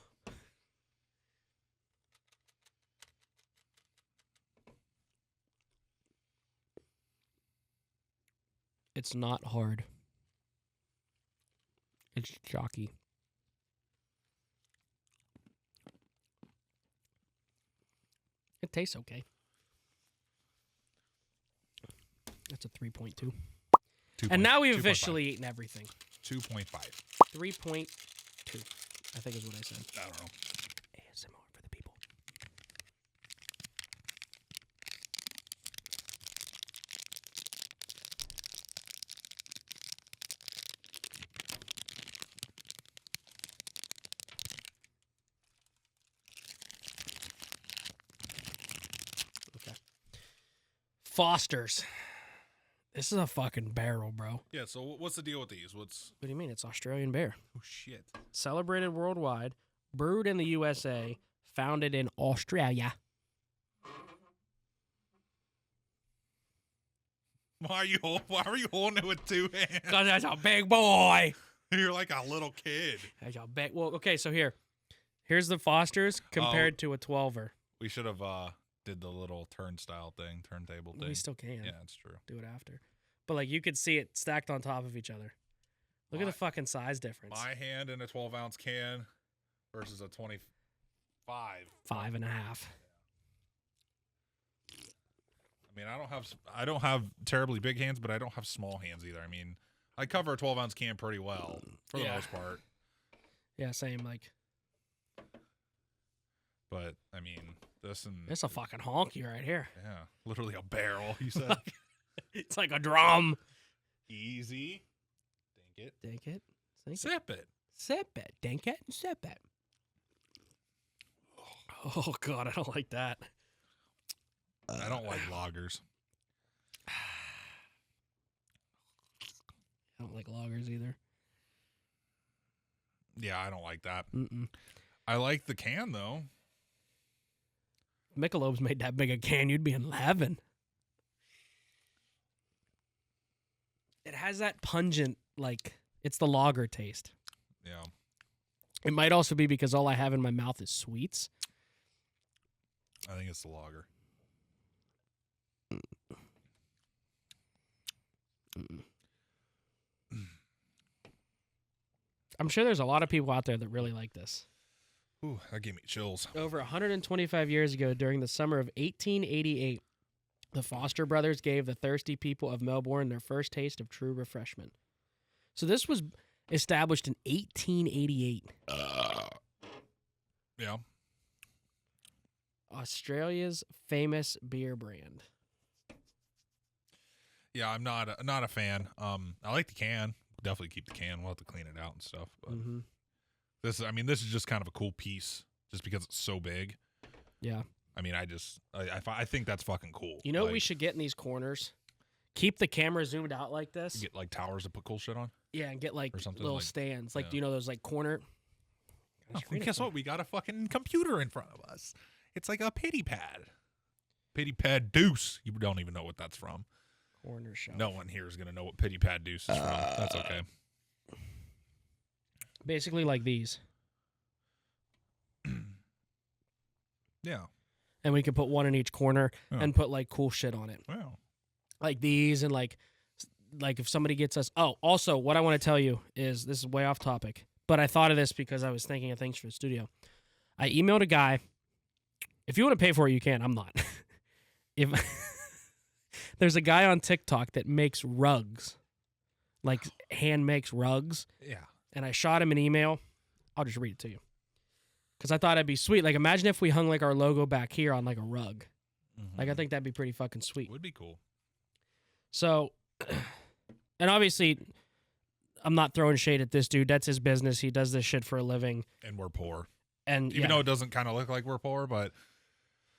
It's not hard. It's chalky. It tastes okay. That's a 3.2. And now we've officially eaten everything. 2.5. 3.2. I think is what I said. I don't know. ASMR for the people. Foster's. This is a fucking barrel, bro. Yeah, so what's the deal with these? What do you mean? It's Australian beer. Oh, shit. Celebrated worldwide, brewed in the USA, founded in Australia. Why are you holding it with two hands? Because that's a big boy. You're like a little kid. That's a big. Well, okay, so here's the Foster's compared to a 12er. We should have did the little turntable thing. We still can. Yeah, that's true. Do it after. But like you could see it stacked on top of each other. Look at the fucking size difference. My hand in a 12-ounce can versus a 25. 5.5. I mean, I don't have terribly big hands, but I don't have small hands either. I mean, I cover a 12-ounce can pretty well for the most part. Yeah, same. Like, but I mean, it's a fucking honky right here. Yeah, literally a barrel. You said it's like a drum. Easy, dink it, sip it, dink it, and sip it. Oh God, I don't like that. I don't like lagers. I don't like lagers either. Yeah, I don't like that. Mm-mm. I like the can though. Michelob's made that big a can, you'd be in heaven. It has that pungent, like, it's the lager taste. Yeah. It might also be because all I have in my mouth is sweets. I think it's the lager. I'm sure there's a lot of people out there that really like this. Ooh, that gave me chills. Over 125 years ago, during the summer of 1888, the Foster brothers gave the thirsty people of Melbourne their first taste of true refreshment. So this was established in 1888. Yeah. Australia's famous beer brand. Yeah, I'm not a fan. I like the can. Definitely keep the can. We'll have to clean it out and stuff. But this is just kind of a cool piece, just because it's so big. Yeah. I mean, I think that's fucking cool. You know what we should get in these corners? Keep the camera zoomed out like this. Get like towers to put cool shit on. Yeah, and get like little stands, like yeah. those like corner. Oh, guess what? We got a fucking computer in front of us. It's like a pity pad. Pity pad deuce. You don't even know what that's from. Corner shop. No one here is gonna know what pity pad deuce is from. That's okay. Basically, like these. Yeah. And we could put one in each corner and put like cool shit on it. Wow. Like these and like if somebody gets us. Oh, also, what I want to tell you is this is way off topic, but I thought of this because I was thinking of things for the studio. I emailed a guy. If you want to pay for it, you can. I'm not. If there's a guy on TikTok that makes rugs, like hand makes rugs. Yeah. And I shot him an email. I'll just read it to you. Because I thought it'd be sweet. Like, imagine if we hung, like, our logo back here on, like, a rug. Mm-hmm. Like, I think that'd be pretty fucking sweet. Would be cool. So, and obviously, I'm not throwing shade at this dude. That's his business. He does this shit for a living. And we're poor. And even though it doesn't kind of look like we're poor, but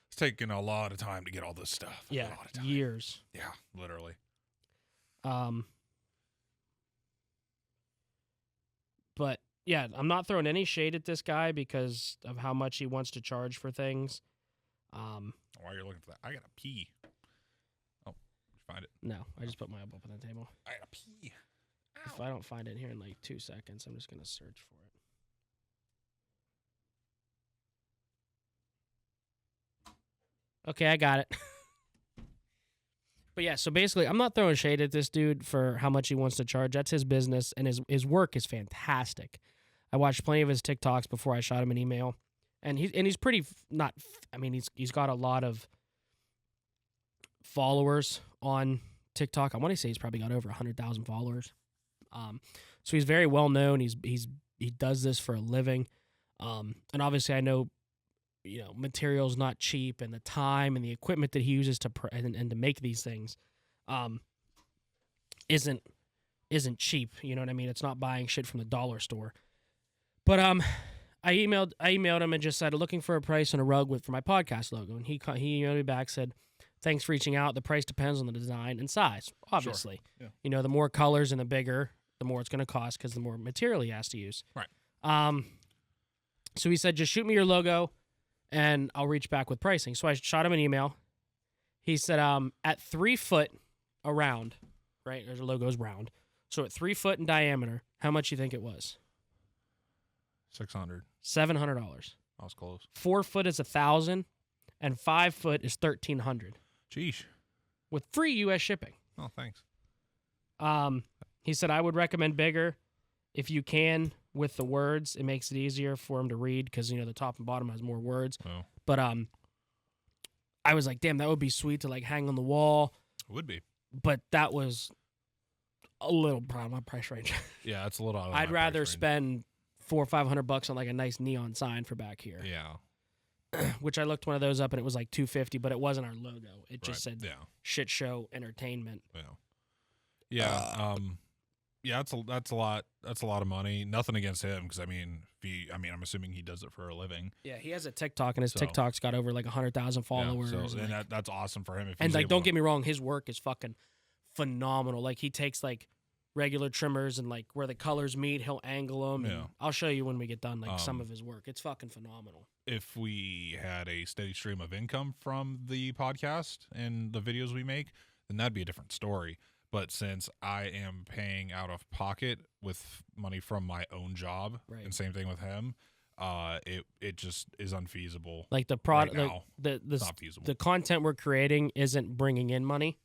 it's taking a lot of time to get all this stuff. Yeah, a lot of time. Years. Yeah, literally. But yeah, I'm not throwing any shade at this guy because of how much he wants to charge for things. While you're looking for that, I gotta pee. Oh, did you find it? No, I just put my elbow up on the table. I gotta pee. Ow. If I don't find it here in like 2 seconds, I'm just gonna search for it. Okay, I got it. But yeah, so basically, I'm not throwing shade at this dude for how much he wants to charge. That's his business, and his work is fantastic. I watched plenty of his TikToks before I shot him an email, and he's pretty not. I mean, he's got a lot of followers on TikTok. I want to say he's probably got over 100,000 followers. So he's very well known. He does this for a living, and obviously, I know. Material's not cheap, and the time and the equipment that he uses to and to make these things isn't cheap. You know what I mean? It's not buying shit from the dollar store. But I emailed him and just said looking for a price on a rug for my podcast logo, and he emailed me back, said thanks for reaching out. The price depends on the design and size, obviously. Yeah. You know, the more colors and the bigger, the more it's going to cost because the more material he has to use. Right. So he said, just shoot me your logo, and I'll reach back with pricing. So I shot him an email. He said, at 3 foot around, right? Their logo's round. So at 3 foot in diameter, how much you think it was? $600. $700. I was close. 4 foot is $1,000, and 5 foot is $1,300 Jeez. with free U.S. shipping. Oh, thanks. He said, I would recommend bigger if you can with the words. It makes it easier for him to read because, you know, the top and bottom has more words. Oh. But I was like, damn, that would be sweet to like hang on the wall. It would be. But that was a little out of my price range. Yeah, that's a little out of I'd my rather price range. spend $400 or $500 on like a nice neon sign for back here. Yeah. Which I looked one of those up and it was like $250, but it wasn't our logo. It just Right. said Yeah. shit show entertainment. Yeah. Yeah. Yeah, that's a lot. That's a lot of money. Nothing against him because I'm assuming he does it for a living. Yeah, he has a TikTok and his So- TikTok's got over like 100,000 followers. Yeah, so, and, and like, that's awesome for him. If and he's like, able don't to- get me wrong, his work is fucking phenomenal. Like he takes like regular trimmers and like where the colors meet, he'll angle them. Yeah. And I'll show you when we get done, like some Um, of his work. It's fucking phenomenal. If we had a steady stream of income from the podcast and the videos we make, then that'd be a different story. But since I am paying out of pocket with money from my own job, Right. and same thing with him, it just is unfeasible. Like the product, right like now, the it's not feasible. the content we're creating isn't bringing in money.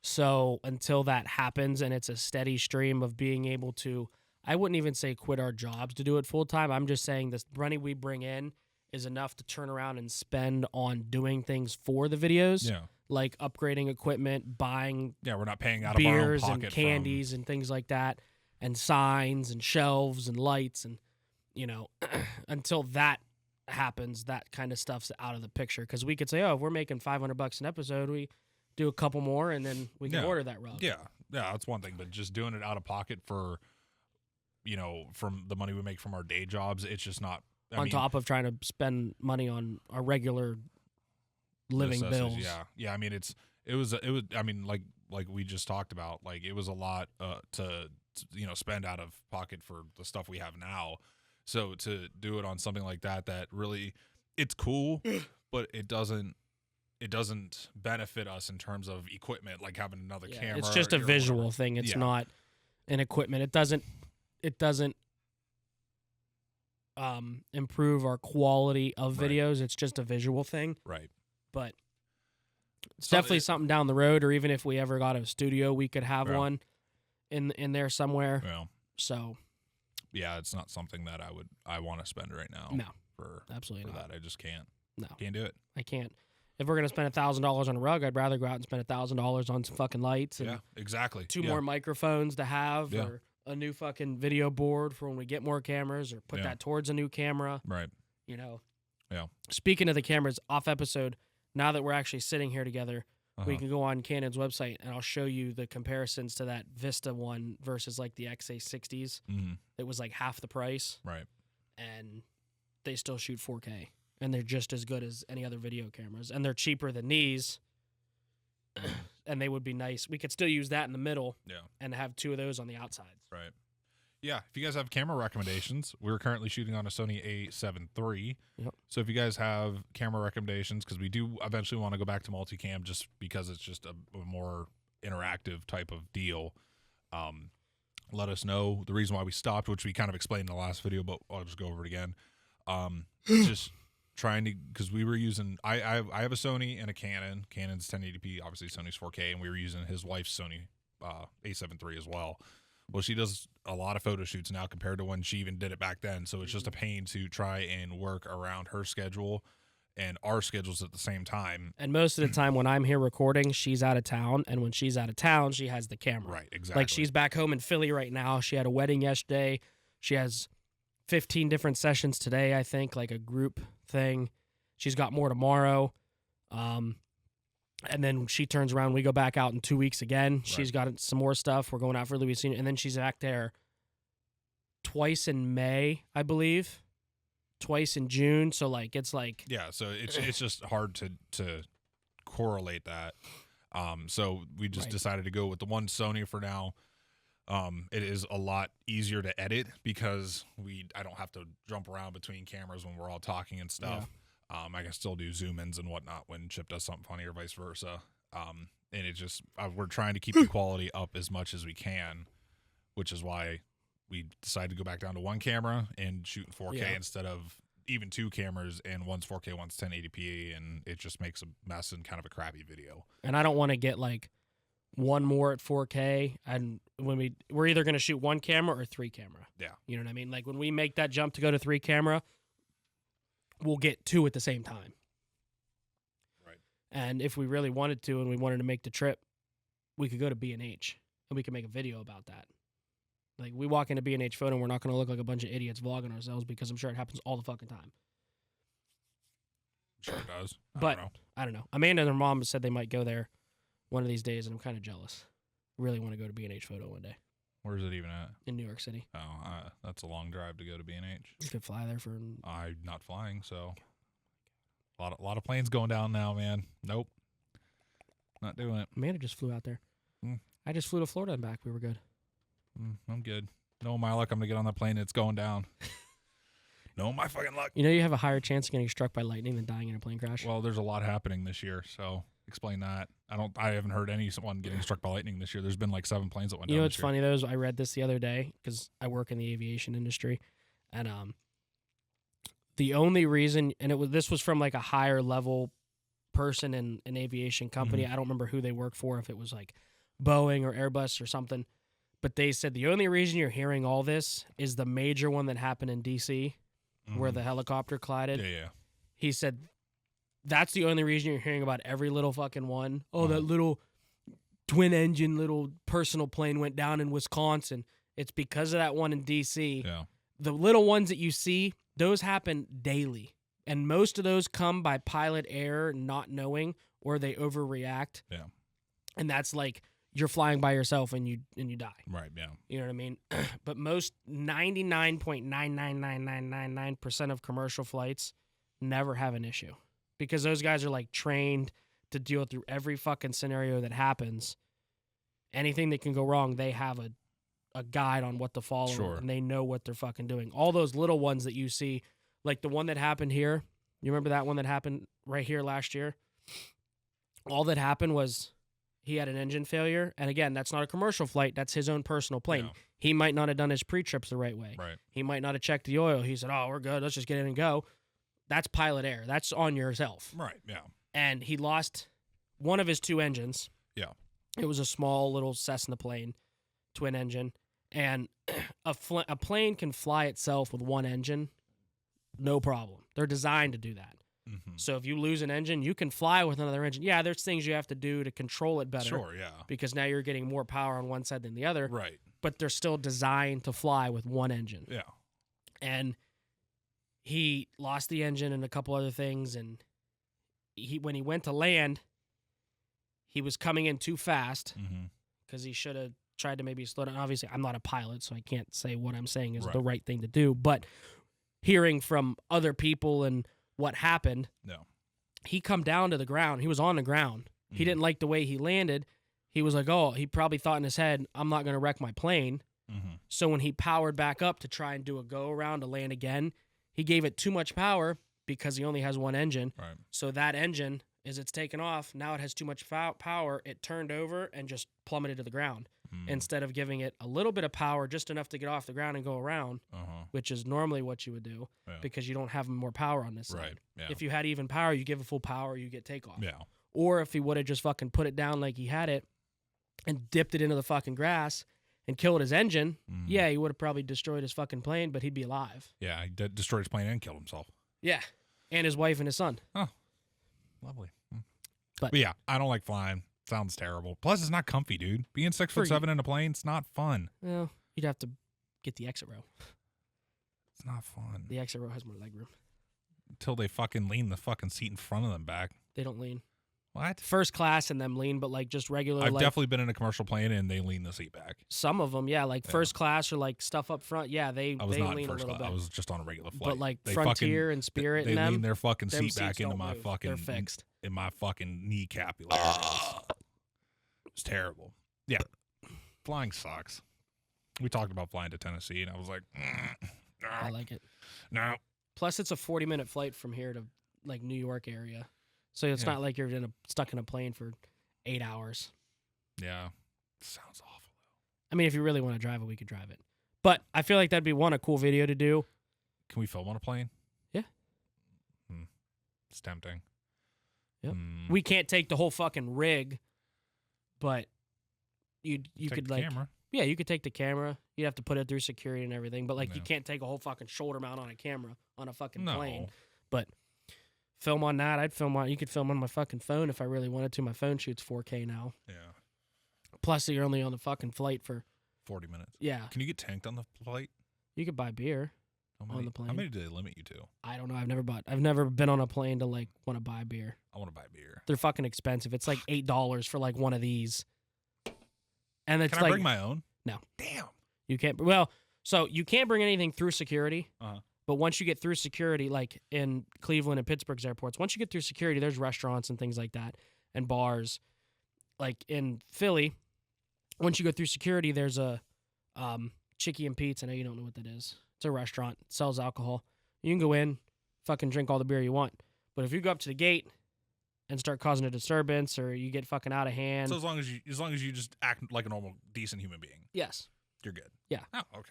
So until that happens and it's a steady stream of being able to, I wouldn't even say quit our jobs to do it full time. I'm just saying this money we bring in is enough to turn around and spend on doing things for the videos, Yeah, like upgrading equipment, buying yeah, we're not paying out of our own beers pocket and candies and things like that, and signs and shelves and lights, and you know, until that happens, that kind of stuff's out of the picture. Because we could say, oh, if we're making $500 an episode, we do a couple more, and then we can Yeah. order that rug. Yeah, that's one thing. But just doing it out of pocket for, from the money we make from our day jobs, it's just not. On top of trying to spend money on our regular living bills. Yeah. I mean, it was. I mean, like we just talked about, like it was a lot to spend out of pocket for the stuff we have now. So to do it on something like that really, it's cool, but it doesn't benefit us in terms of equipment, like having another Yeah, camera. it's just a or visual whatever. thing. It's Yeah. not an equipment. It doesn't improve our quality of Right. videos. It's just a visual thing. Right. But it's So definitely something down the road, or even if we ever got a studio, we could have Yeah. one in there somewhere. Well, So yeah, it's not something that I want to spend right now. no, For absolutely not. that, I just can't. No, Can't do it. I can't. If we're gonna spend $1,000 on a rug, I'd rather go out and spend $1,000 on some fucking lights and Yeah, exactly. two Yeah. more microphones to have, Yeah. or a new fucking video board for when we get more cameras, or put Yeah. that towards a new camera. Right. You know. Yeah. Speaking of the cameras, off episode. Now that we're actually sitting here together, we Uh-huh. can go on Canon's website and I'll show you the comparisons to that Vista one versus like the XA60s. Mhm. It was like half the price, Right. and they still shoot 4K, and they're just as good as any other video cameras, and they're cheaper than these. And they would be nice. We could still use that in the middle Yeah. and have two of those on the outsides. Right. Yeah. If you guys have camera recommendations, we're currently shooting on a Sony A7 III. Yep. So if you guys have camera recommendations, because we do eventually want to go back to multicam, just because it's just a more interactive type of deal, let us know. The reason why we stopped, which we kind of explained in the last video, but I'll just go over it again. Just trying to, because we were using, I have a Sony and a Canon. Canon's 1080p, obviously Sony's 4K, and we were using his wife's Sony A7 III as well. Well, she does a lot of photo shoots now compared to when she even did it back then. So it's just a pain to try and work around her schedule and our schedules at the same time. And most of the time when I'm here recording, she's out of town, and when she's out of town, she has the camera. Right, exactly. Like she's back home in Philly right now. She had a wedding yesterday. She has 15 different sessions today, I think, like a group thing. She's got more tomorrow. And then she turns around. We go back out in 2 weeks again. Right. She's got some more stuff. We're going out for Louis Senior. And then she's back there twice in May, I believe. Twice in June. So, like, it's like... Yeah, so it's just hard to correlate that. So we just decided to go with the one Sony for now. It is a lot easier to edit because I don't have to jump around between cameras when we're all talking and stuff. Yeah. I can still do zoom ins and whatnot when Chip does something funny or vice versa. And it just we're trying to keep the quality up as much as we can, which is why we decided to go back down to one camera and shoot in 4K instead of even two cameras, and one's 4K, one's 1080p, and it just makes a mess and kind of a crappy video. And I don't want to get like one more at 4K, and when we're either going to shoot one camera or three camera. Yeah. You know what I mean? Like when we make that jump to go to three camera, we'll get two at the same time. Right. And if we really wanted to and we wanted to make the trip, we could go to B&H and we could make a video about that. Like we walk into B&H photo and we're not going to look like a bunch of idiots vlogging ourselves because I'm sure it happens all the fucking time. Sure it does. I don't know. Amanda and her mom said they might go there one of these days, and I'm kind of jealous. Really want to go to B&H photo one day. Where's it even at? In New York City. Oh, that's a long drive to go to B&H. You could fly there for... I'm not flying, so... A lot of planes going down now, man. Nope. Not doing it. Amanda just flew out there. I just flew to Florida and back. We were good. I'm good. No, my luck, I'm going to get on that plane and it's going down. No, my fucking luck. You know you have a higher chance of getting struck by lightning than dying in a plane crash? Well, there's a lot happening this year, so explain that. I haven't heard anyone getting struck by lightning this year. There's been like 7 planes that went down. You know what's funny, though, is I read this the other day because I work in the aviation industry, and the only reason, and this was from like a higher level person in an aviation company. I don't remember who they work for, if it was like Boeing or Airbus or something, but they said the only reason you're hearing all this is the major one that happened in D.C., where the helicopter collided. Yeah. He said that's the only reason you're hearing about every little fucking one. Oh, that little twin engine little personal plane went down in Wisconsin. It's because of that one in D.C. Yeah. The little ones that you see, those happen daily. And most of those come by pilot error, not knowing, or they overreact. Yeah. And that's like you're flying by yourself and you die. Right, yeah. You know what I mean? But most 99.99999% of commercial flights never have an issue because those guys are like trained to deal through every fucking scenario that happens. Anything that can go wrong, they have a guide on what to follow, Sure. and they know what they're fucking doing. All those little ones that you see, like the one that happened here, you remember that one that happened right here last year? All that happened was he had an engine failure, and again, that's not a commercial flight. That's his own personal plane. Yeah. He might not have done his pre-trips the right way. Right. He might not have checked the oil. He said, oh, we're good. Let's just get in and go. That's pilot error. That's on yourself. Right, yeah. And he lost one of his two engines. Yeah. It was a small little Cessna plane, twin engine. And a plane can fly itself with one engine, no problem. They're designed to do that. So if you lose an engine, you can fly with another engine. Yeah, there's things you have to do to control it better. Sure, yeah. Because now you're getting more power on one side than the other. Right. But they're still designed to fly with one engine. Yeah. And he lost the engine and a couple other things. And when he went to land, he was coming in too fast because he should have tried to maybe slow down. Obviously, I'm not a pilot, so I can't say what I'm saying is the right thing to do. But hearing from other people and what happened, he come down to the ground. He was on the ground. He didn't like the way he landed. He was like, oh, he probably thought in his head, I'm not going to wreck my plane. So when he powered back up to try and do a go around to land again, he gave it too much power because he only has one engine. Right. So that engine, as it's taken off, now it has too much power. It turned over and just plummeted to the ground. Instead of giving it a little bit of power, just enough to get off the ground and go around, which is normally what you would do because you don't have more power on this side. Yeah. If you had even power, you give it full power, you get takeoff. Yeah. Or if he would have just fucking put it down like he had it and dipped it into the fucking grass and killed his engine, yeah, he would have probably destroyed his fucking plane, but he'd be alive. Yeah, he destroyed his plane and killed himself. Yeah, and his wife and his son. Oh, lovely. But yeah, I don't like flying. Sounds terrible. Plus, it's not comfy, dude. Being 6'7" in a plane, it's not fun. Well, you'd have to get the exit row. It's not fun. The exit row has more leg room. Until they fucking lean the fucking seat in front of them back. They don't lean. What? First class and them lean, but like just regular. I've definitely been in a commercial plane and they lean the seat back. Some of them, yeah, like first class or like stuff up front. Yeah, they lean a little bit. I was just on a regular flight. But like Frontier and Spirit they and them, lean their fucking them seat back seats into don't my move. fucking. They're fixed. in my fucking kneecap. It's terrible. Yeah. Flying sucks. We talked about flying to Tennessee, and I was like, no. I like it. No. Plus, it's a 40-minute flight from here to like New York area, so it's not like you're stuck in a plane for 8 hours. Yeah. Sounds awful. I mean, if you really want to drive it, we could drive it. But I feel like that'd be a cool video to do. Can we film on a plane? Yeah. It's tempting. Yep. We can't take the whole fucking rig, but you Take could the like camera. Yeah, you could take the camera. You'd have to put it through security and everything, but like you No. can't take a whole fucking shoulder mount on a camera on a fucking No. plane. But film on that. I'd film on. You could film on my fucking phone if I really wanted to. My phone shoots 4K now. Yeah. Plus, you're only on the fucking flight for 40 minutes. yeah. Can you get tanked on the flight? You could buy beer. On the plane. How many do they limit you to? I don't know. I've never been on a plane to like want to buy beer. I want to buy beer. They're fucking expensive. It's like $8 for like one of these. And it's Can I like bring my own? No. Damn. You can't. Well, so you can't bring anything through security. Uh-huh. But once you get through security, like in Cleveland and Pittsburgh's airports, once you get through security, there's restaurants and things like that and bars. Like in Philly, once you go through security, there's a Chicky and Pete's. I know you don't know what that is. It's a restaurant. It sells alcohol. You can go in, fucking drink all the beer you want. But if you go up to the gate and start causing a disturbance or you get fucking out of hand. So as long as you just act like a normal, decent human being, Yes. you're good. Yeah. Oh, okay.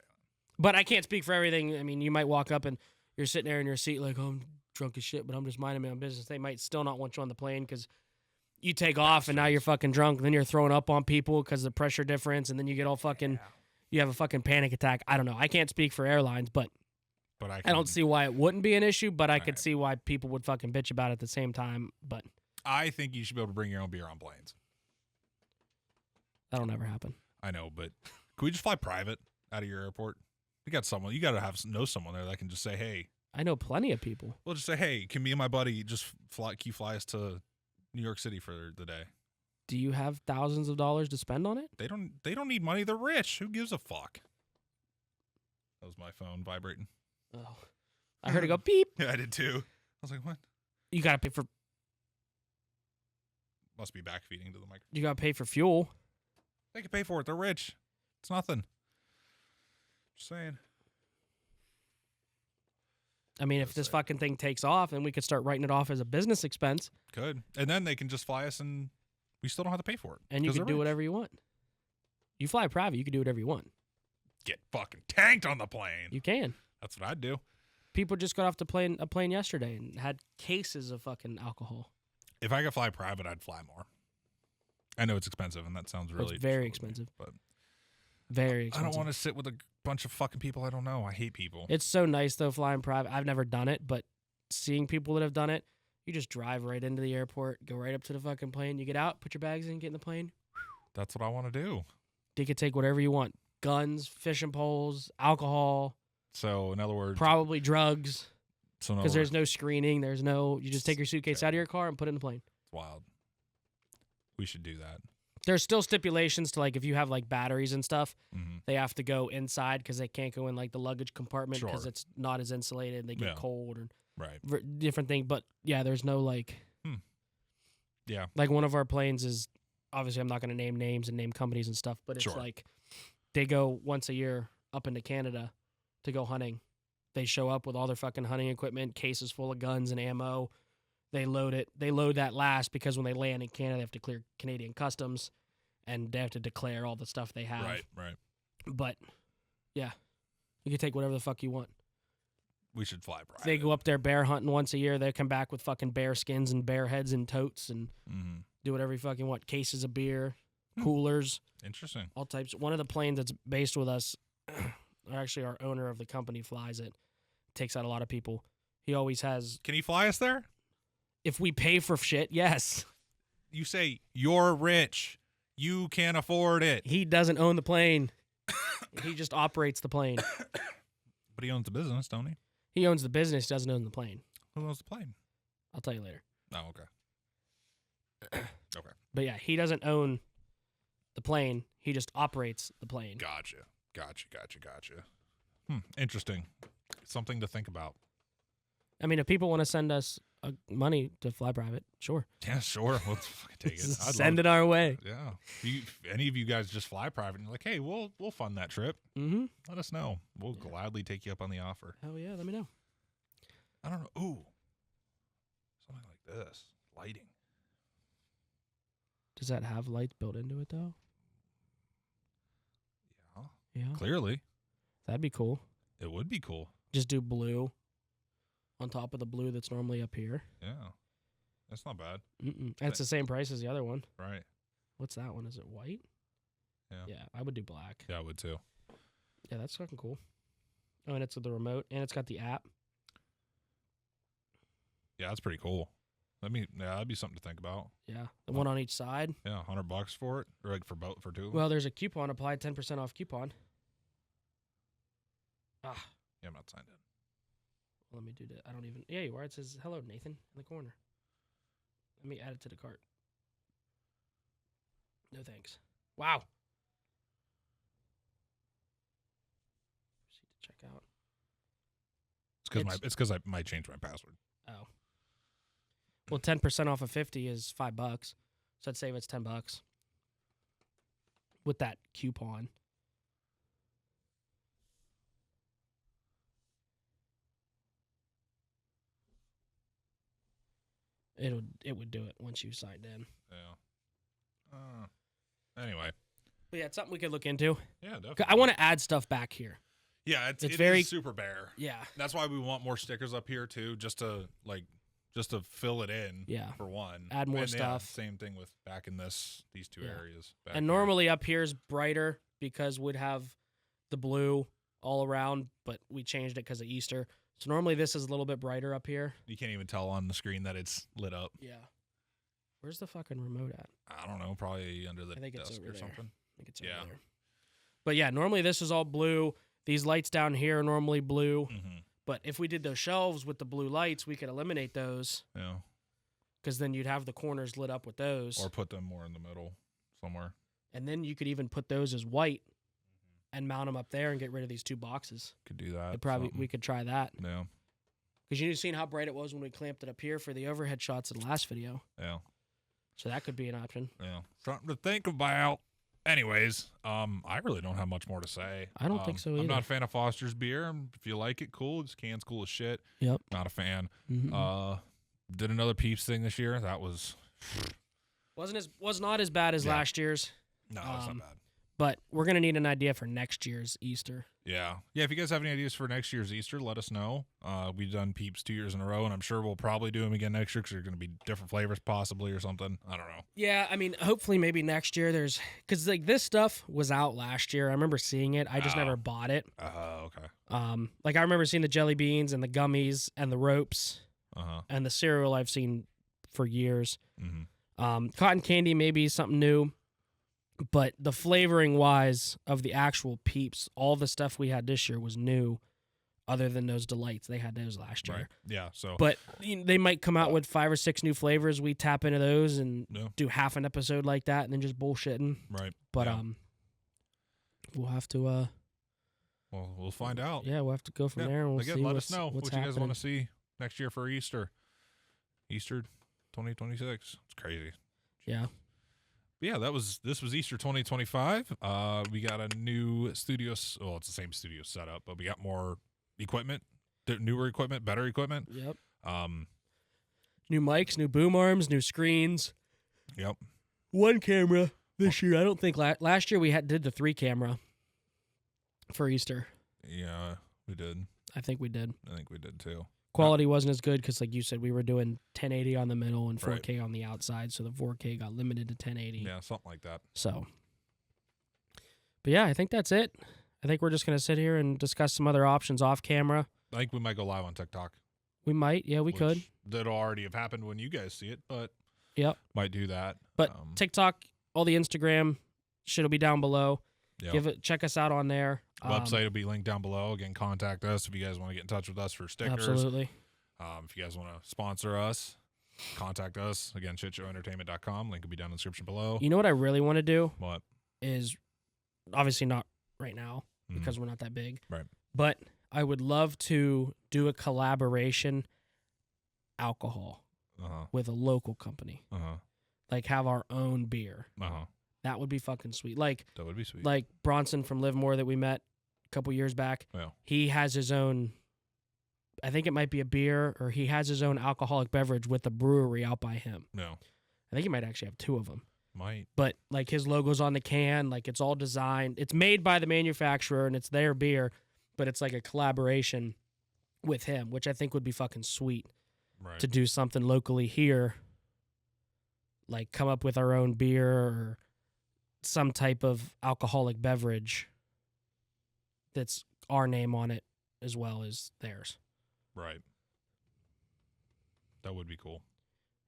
But I can't speak for everything. I mean, you might walk up and you're sitting there in your seat like, oh, I'm drunk as shit, but I'm just minding my own business. They might still not want you on the plane because you take off and now you're fucking drunk. Then you're throwing up on people because of the pressure difference. And then you get all fucking, you have a fucking panic attack. I don't know. I can't speak for airlines, but I don't see why it wouldn't be an issue, but I could Right. see why people would fucking bitch about it at the same time. But I think you should be able to bring your own beer on planes. that'll never happen. I know, but can we just fly private out of your airport? You got someone. You got to know someone there that can just say, hey. I know plenty of people. We'll just say, hey, can me and my buddy just fly? Can you fly us to New York City for the day? Do you have thousands of dollars to spend on it? They don't need money. They're rich. Who gives a fuck? That was my phone vibrating. Oh, I heard it go beep. Yeah, I did too. I was like, what? You gotta pay for. Must be backfeeding to the mic. You gotta pay for fuel. They can pay for it. They're rich. It's nothing. Just saying. I mean, if this fucking thing takes off, then we could start writing it off as a business expense, Good. And then they can just fly us and we still don't have to pay for it. and you 'cause can they're do rich. whatever you want. You fly private, you can do whatever you want. Get fucking tanked on the plane. You can. That's what I'd do. People just got off a plane yesterday and had cases of fucking alcohol. If I could fly private, I'd fly more. I know it's expensive, and that sounds really very just rude, expensive. But Very I expensive. don't want to sit with a bunch of fucking people I don't know. I hate people. It's so nice though flying private. I've never done it, but seeing people that have done it, you just drive right into the airport, go right up to the fucking plane. You get out, put your bags in, get in the plane. That's what I want to do. You can take whatever you want: guns, fishing poles, alcohol, So, in other words, probably drugs. so in other Because there's words, no screening. There's no. You just take your suitcase out of your car and put it in the plane. it's wild. We should do that. There's still stipulations to like if you have like batteries and stuff, Mm-hmm. they have to go inside because they can't go in like the luggage compartment because Sure. it's not as insulated. They get Yeah. cold or Right. different thing. But yeah, there's no like. Yeah. Like one of our planes is obviously I'm not going to name names and name companies and stuff, but it's Sure. like they go once a year up into Canada to go hunting. They show up with all their fucking hunting equipment, cases full of guns and ammo. They load it. They load that last because when they land in Canada, they have to clear Canadian customs and they have to declare all the stuff they have. Right. But yeah, you can take whatever the fuck you want. We should fly private. They go up there bear hunting once a year. They come back with fucking bear skins and bear heads and totes and Mm-hmm. do whatever you fucking want. Cases of beer, coolers, Interesting. all types. One of the planes that's based with us, or actually our owner of the company flies it, takes out a lot of people. He always has, Can he fly us there? if we pay for shit, yes. You say you're rich. You can't afford it. He doesn't own the plane. He just operates the plane. But he owns the business, don't he? He owns the business, doesn't own the plane. Who owns the plane? I'll tell you later. Oh, okay. Okay. But yeah, he doesn't own the plane. He just operates the plane. Gotcha. Interesting. Something to think about. I mean, if people want to send us money to fly private, sure. Yeah, sure. Let's fucking take it. Send it our way. Yeah. If any of you guys just fly private and you're like, hey, we'll fund that trip. Mm-hmm. Let us know. We'll gladly take you up on the offer. Hell yeah, let me know. I don't know. Ooh. Something like this. Lighting. Does that have lights built into it though? Yeah. Yeah. Clearly. That'd be cool. It would be cool. Just do blue on top of the blue that's normally up here. Yeah. That's not bad. That's the same price as the other one. Right. What's that one? Is it white? Yeah. Yeah, I would do black. Yeah, I would too. Yeah, that's fucking cool. Oh, and it's with the remote, and it's got the app. Yeah, that's pretty cool. That'd be something to think about. Yeah, the one on each side. Yeah, $100 for it, or like for two. of them? Well, there's a coupon applied, 10% off coupon. Yeah, I'm not signed in. Let me do that. I don't even. Yeah, you are. It says hello, Nathan, in the corner. Let me add it to the cart. No thanks. Wow. Proceed to check out. It's because I might change my password. Oh. Well, 10% off of 50 is $5, so I'd save it's $10 with that coupon. It would do it once you signed in. Yeah. Anyway. But yeah, it's something we could look into. Yeah, definitely. I want to add stuff back here. Yeah, it very is super bare. Yeah. That's why we want more stickers up here too, just to fill it in. Yeah. For one. Add more and stuff. Same thing with back in these two areas. Back And here. normally up here is brighter because we'd have the blue all around, but we changed it because of Easter. So normally this is a little bit brighter up here. You can't even tell on the screen that it's lit up. Yeah. Where's the fucking remote at? I don't know, probably under the I think it's desk over or there. something. I think it's over there. But yeah, normally this is all blue. These lights down here are normally blue. Mm-hmm. But if we did those shelves with the blue lights, we could eliminate those Yeah. because then you'd have the corners lit up with those. Or put them more in the middle somewhere. And then you could even put those as white and mount them up there and get rid of these two boxes. Could do that. We could try that. Yeah. Because you've seen how bright it was when we clamped it up here for the overhead shots in the last video. Yeah. So that could be an option. Yeah. Something to think about. Anyways, I really don't have much more to say. I don't think so either. I'm not a fan of Foster's beer. If you like it, cool. This can's cool as shit. Yep. Not a fan. Mm-hmm. Did another Peeps thing this year. That was was not as bad as last year's. No, it's not bad. But we're gonna need an idea for next year's Easter. Yeah. If you guys have any ideas for next year's Easter, let us know. We've done Peeps 2 years in a row, and I'm sure we'll probably do them again next year because they're going to be different flavors possibly or something. I don't know. Yeah, I mean, hopefully maybe next year because like this stuff was out last year. I remember seeing it. I just never bought it. Oh, okay. Like I remember seeing the jelly beans and the gummies and the ropes and the cereal I've seen for years. Mm-hmm. Cotton candy maybe something new. But the flavoring wise of the actual Peeps, all the stuff we had this year was new, other than those delights. They had those last year. Right. Yeah. So, but they might come out with 5 or 6 new flavors. We tap into those and do half an episode like that, and then just bullshitting. Right. But we'll have to. Well, we'll find out. Yeah, we'll have to go from there. And we'll again, see let us know what you guys want happening. to see next year for Easter. Easter 2026. It's crazy. Yeah. Yeah, this was Easter 2025. We got a new studio. Well, it's the same studio setup, but we got more equipment, newer equipment, better equipment. Yep. New mics, new boom arms, new screens. Yep. 1 camera this year. I don't think last year we did the 3 camera for Easter. Yeah, we did. I think we did. I think we did too. Quality wasn't as good because, like you said, we were doing 1080 on the middle and 4K Right. on the outside, so the 4K got limited to 1080. Yeah, something like that. So, but yeah, I think that's it. I think we're just gonna sit here and discuss some other options off camera. I think we might go live on TikTok. We might, yeah, we could. That'll already have happened when you guys see it, but Yep. might do that. But TikTok, all the Instagram shit'll be down below. Yep. Check us out on there. Website will be linked down below. Again, contact us if you guys want to get in touch with us for stickers. Absolutely. If you guys want to sponsor us, contact us. Again, shitshowentertainment.com. Link will be down in the description below. You know what I really want to do What? is obviously not right now because we're not that big. Right. But I would love to do a collaboration alcohol Uh-huh. with a local company. Uh-huh. Like have our own beer. Uh-huh. That would be fucking sweet. Like That would be sweet. like Bronson from Livermore that we met a couple years back. Yeah. He has his own, I think it might be a beer, or he has his own alcoholic beverage with the brewery out by him. No. I think he might actually have two of them. Might. But like his logo's on the can, like it's all designed. It's made by the manufacturer and it's their beer, but it's like a collaboration with him, which I think would be fucking sweet Right. to do something locally here. Like come up with our own beer or some type of alcoholic beverage that's our name on it as well as theirs. Right. That would be cool.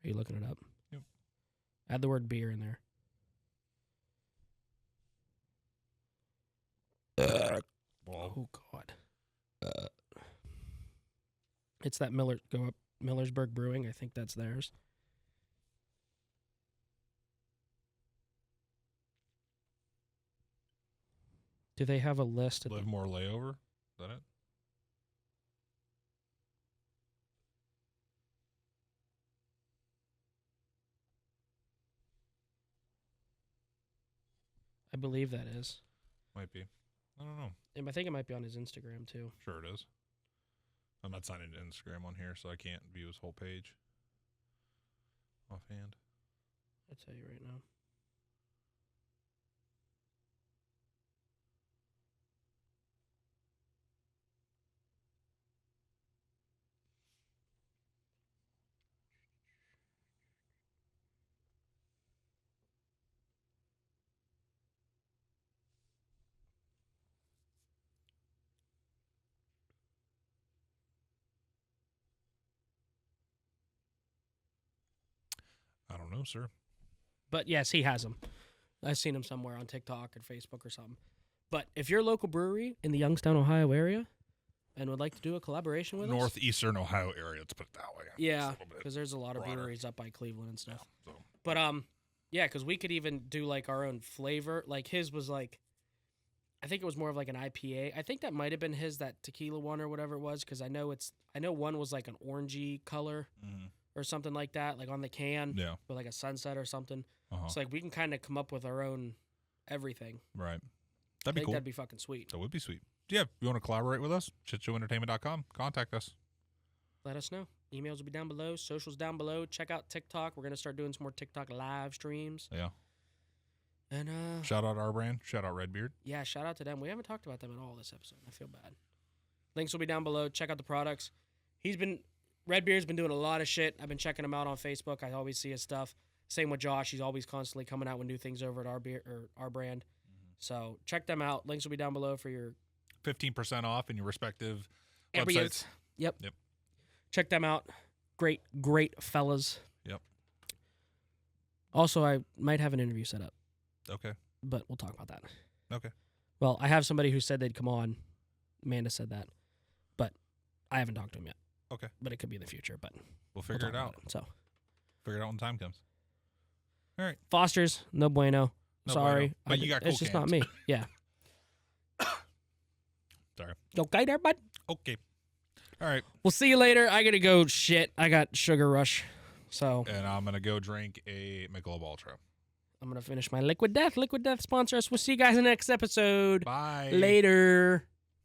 Are you looking it up? Yep. Add the word beer in there. Well, Oh God. It's that Millersburg Brewing. I think that's theirs. Do they have a list? Live More Layover? Is that it? I believe that is. Might be. I don't know. And I think it might be on his Instagram too. Sure it is. I'm not signing to Instagram on here, so I can't view his whole page offhand. I'll tell you right now. I don't know, sir. But yes, he has them. I've seen him somewhere on TikTok or Facebook or something. But if you're a local brewery in the Youngstown, Ohio area and would like to do a collaboration with us. Northeastern Ohio area, let's put it that way. Yeah, It's a little bit because there's a lot of broader. breweries up by Cleveland and stuff. So, But yeah, because we could even do like our own flavor. Like his was like, I think it was more of like an IPA. I think that might have been his, that tequila one or whatever it was. Because I know one was like an orangey color or something like that, like on the can yeah. with like a sunset or something. Uh-huh. So like we can kind of come up with our own everything. Right. I That'd be think cool. that'd be fucking sweet. That would be sweet. Yeah, if you want to collaborate with us, shitshowentertainment.com. Contact us. Let us know. Emails will be down below. Socials down below. Check out TikTok. We're gonna start doing some more TikTok live streams. Yeah. And Shout out our brand. Shout out Redbeard. yeah, shout out to them. We haven't talked about them at all this episode. I feel bad. Links will be down below. Check out the products. Redbeard's been doing a lot of shit. I've been checking him out on Facebook. I always see his stuff. Same with Josh. He's always constantly coming out with new things over at our beer or our brand. So check them out. Links will be down below for your 15% off in your respective areas. websites. Yep. Yep. Check them out. Great fellas. Yep. Also, I might have an interview set up, Okay. but we'll talk about that. Okay. Well, I have somebody who said they'd come on. Amanda said that, but I haven't talked to him yet. Okay. But it could be in the future, but We'll we'll figure talk it about out. So Figure it out when time comes. All right. Foster's, no bueno. No Sorry. bueno. But you got It's cool just not cans. me. Yeah. Sorry. Okay there, bud. Okay. All right. We'll see you later. I gotta go shit. I got sugar rush. So And I'm going to go drink a Michelob Ultra. I'm gonna finish my Liquid Death. Liquid Death sponsor us. We'll see you guys in the next episode. Bye. Later.